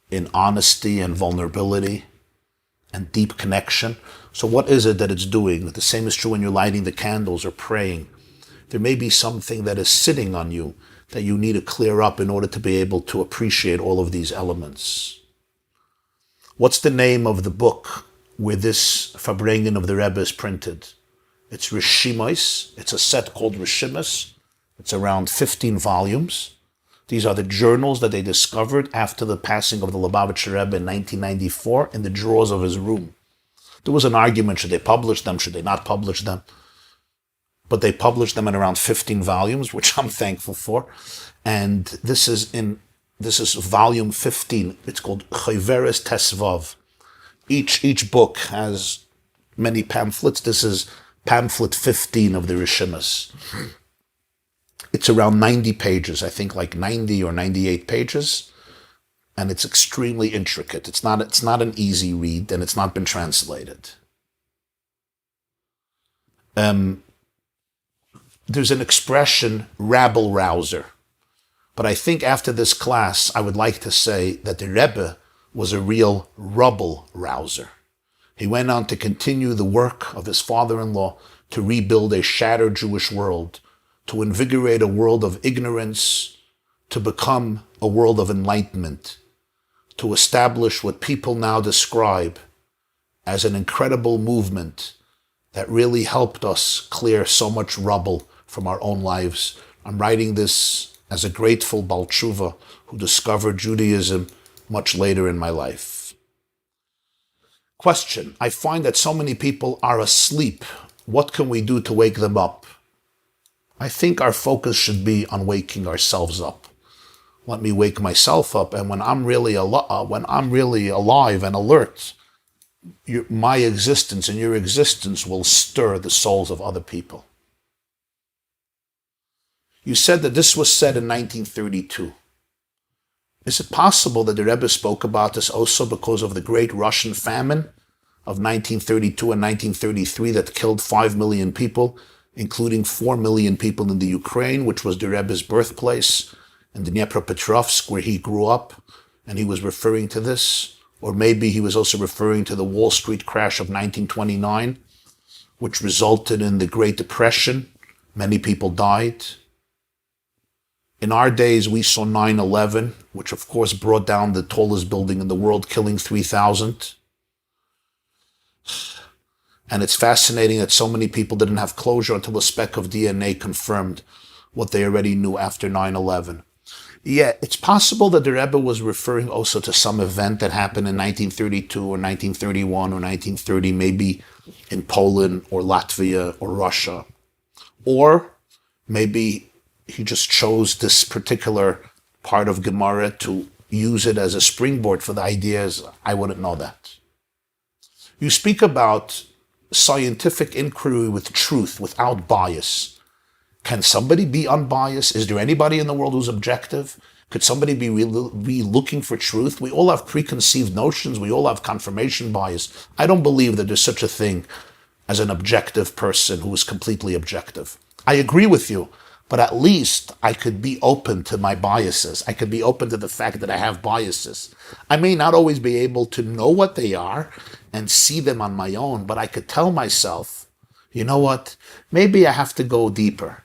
in honesty and vulnerability and deep connection. So what is it that it's doing? The same is true when you're lighting the candles or praying. There may be something that is sitting on you that you need to clear up in order to be able to appreciate all of these elements. What's the name of the book where this Farbrengen of the Rebbe is printed? It's Rishimos. It's a set called Rishimos. It's around 15 volumes. These are the journals that they discovered after the passing of the Lubavitcher Rebbe in 1994 in the drawers of his room. There was an argument, should they publish them, should they not publish them? But they published them in around 15 volumes, which I'm thankful for. And this is volume 15. It's called Chayveres Tesvav. Each book has many pamphlets. This is pamphlet 15 of the Rishimas. It's around 90 pages, I think like 90 or 98 pages. And it's extremely intricate. It's not an easy read, and it's not been translated. There's an expression, rabble rouser. But I think after this class, I would like to say that the Rebbe was a real rubble rouser. He went on to continue the work of his father-in-law to rebuild a shattered Jewish world, to invigorate a world of ignorance, to become a world of enlightenment, to establish what people now describe as an incredible movement that really helped us clear so much rubble from our own lives. I'm writing this as a grateful Baal Tshuva who discovered Judaism much later in my life. Question: I find that so many people are asleep. What can we do to wake them up? I think our focus should be on waking ourselves up. Let me wake myself up, and when I'm really alive and alert, my existence and your existence will stir the souls of other people. You said that this was said in 1932. Is it possible that the Rebbe spoke about this also because of the great Russian famine of 1932 and 1933 that killed 5 million people, including 4 million people in the Ukraine, which was the Rebbe's birthplace, and Dnipropetrovsk, where he grew up, and he was referring to this? Or maybe he was also referring to the Wall Street crash of 1929, which resulted in the Great Depression. Many people died. In our days, we saw 9/11, which of course brought down the tallest building in the world, killing 3,000. And it's fascinating that so many people didn't have closure until a speck of DNA confirmed what they already knew after 9/11. Yeah, it's possible that the Rebbe was referring also to some event that happened in 1932 or 1931 or 1930, maybe in Poland or Latvia or Russia. Or maybe he just chose this particular part of Gemara to use it as a springboard for the ideas. I wouldn't know that. You speak about scientific inquiry with truth, without bias. Can somebody be unbiased? Is there anybody in the world who's objective? Could somebody be looking for truth? We all have preconceived notions. We all have confirmation bias. I don't believe that there's such a thing as an objective person who is completely objective. I agree with you, but at least I could be open to my biases. I could be open to the fact that I have biases. I may not always be able to know what they are and see them on my own, but I could tell myself, you know what, maybe I have to go deeper.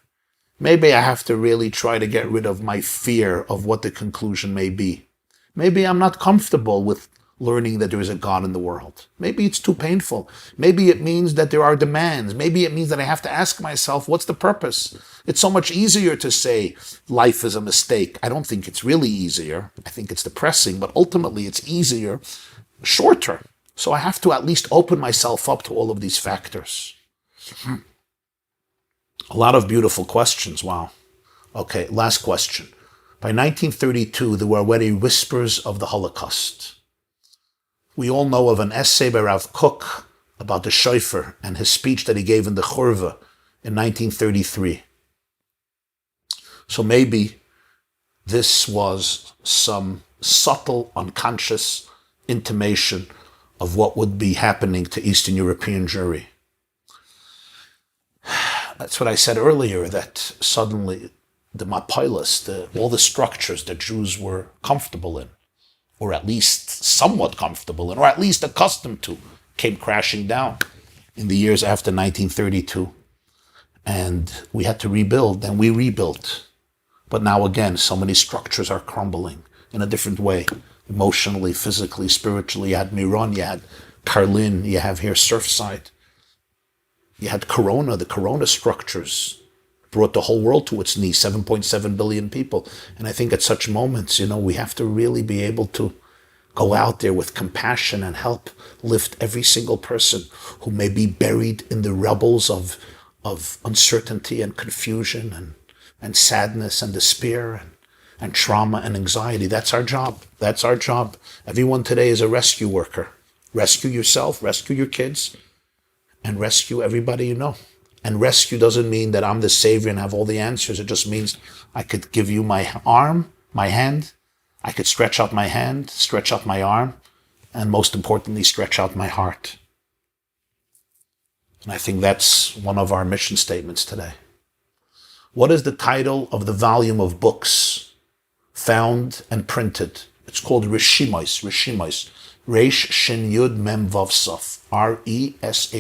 Maybe I have to really try to get rid of my fear of what the conclusion may be. Maybe I'm not comfortable with learning that there is a God in the world. Maybe it's too painful. Maybe it means that there are demands. Maybe it means that I have to ask myself, what's the purpose? It's so much easier to say life is a mistake. I don't think it's really easier. I think it's depressing, but ultimately it's easier, shorter. So I have to at least open myself up to all of these factors. A lot of beautiful questions. Wow. Okay, last question. By 1932, there were already whispers of the Holocaust. We all know of an essay by Rav Kook about the shofar and his speech that he gave in the Churva in 1933. So maybe this was some subtle, unconscious intimation of what would be happening to Eastern European Jewry. That's what I said earlier, that suddenly the mapilas, all the structures that Jews were comfortable in, or at least somewhat comfortable in, or at least accustomed to, came crashing down in the years after 1932. And we had to rebuild, and we rebuilt. But now again, so many structures are crumbling in a different way, emotionally, physically, spiritually. You had Miron, you had Karlin, you have here Surfside. You had Corona, the Corona structures brought the whole world to its knees, 7.7 billion people. And I think at such moments, we have to really be able to go out there with compassion and help lift every single person who may be buried in the rubbles of uncertainty and confusion and sadness and despair and trauma and anxiety. That's our job. That's our job. Everyone today is a rescue worker. Rescue yourself, rescue your kids, and rescue everybody you know. And rescue doesn't mean that I'm the savior and have all the answers. It just means I could give you my arm, my hand. I could stretch out my hand, stretch out my arm, and most importantly, stretch out my heart. And I think that's one of our mission statements today. What is the title of the volume of books found and printed? It's called Reshimos. Reish Shin Yud Mem Vav Sof. Reshimos.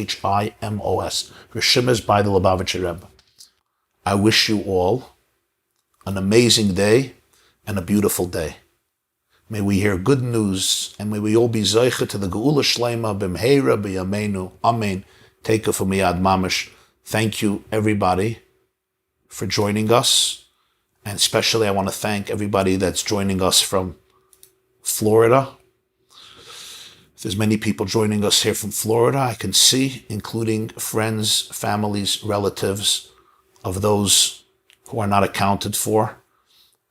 Reshimos by the Lubavitcher Rebbe. I wish you all an amazing day and a beautiful day. May we hear good news, and may we all be zeicha to the Geula Shleima b'mheira b'yameinu. Amen. Take it from Miyad Mamish. Thank you, everybody, for joining us. And especially I want to thank everybody that's joining us from Florida. There's many people joining us here from Florida, I can see, including friends, families, relatives of those who are not accounted for.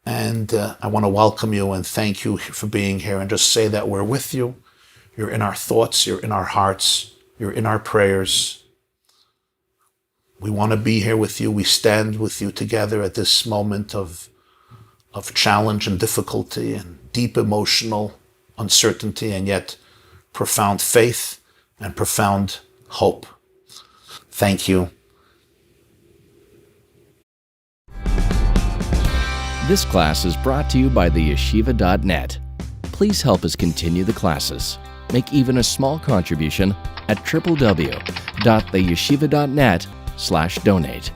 And I want to welcome you and thank you for being here and just say that we're with you. You're in our thoughts, you're in our hearts, you're in our prayers. We want to be here with you. We stand with you together at this moment of challenge and difficulty and deep emotional uncertainty, and yet profound faith and profound hope. Thank you. This class is brought to you by theyeshiva.net. Please help us continue the classes. Make even a small contribution at www.theyeshiva.net/donate.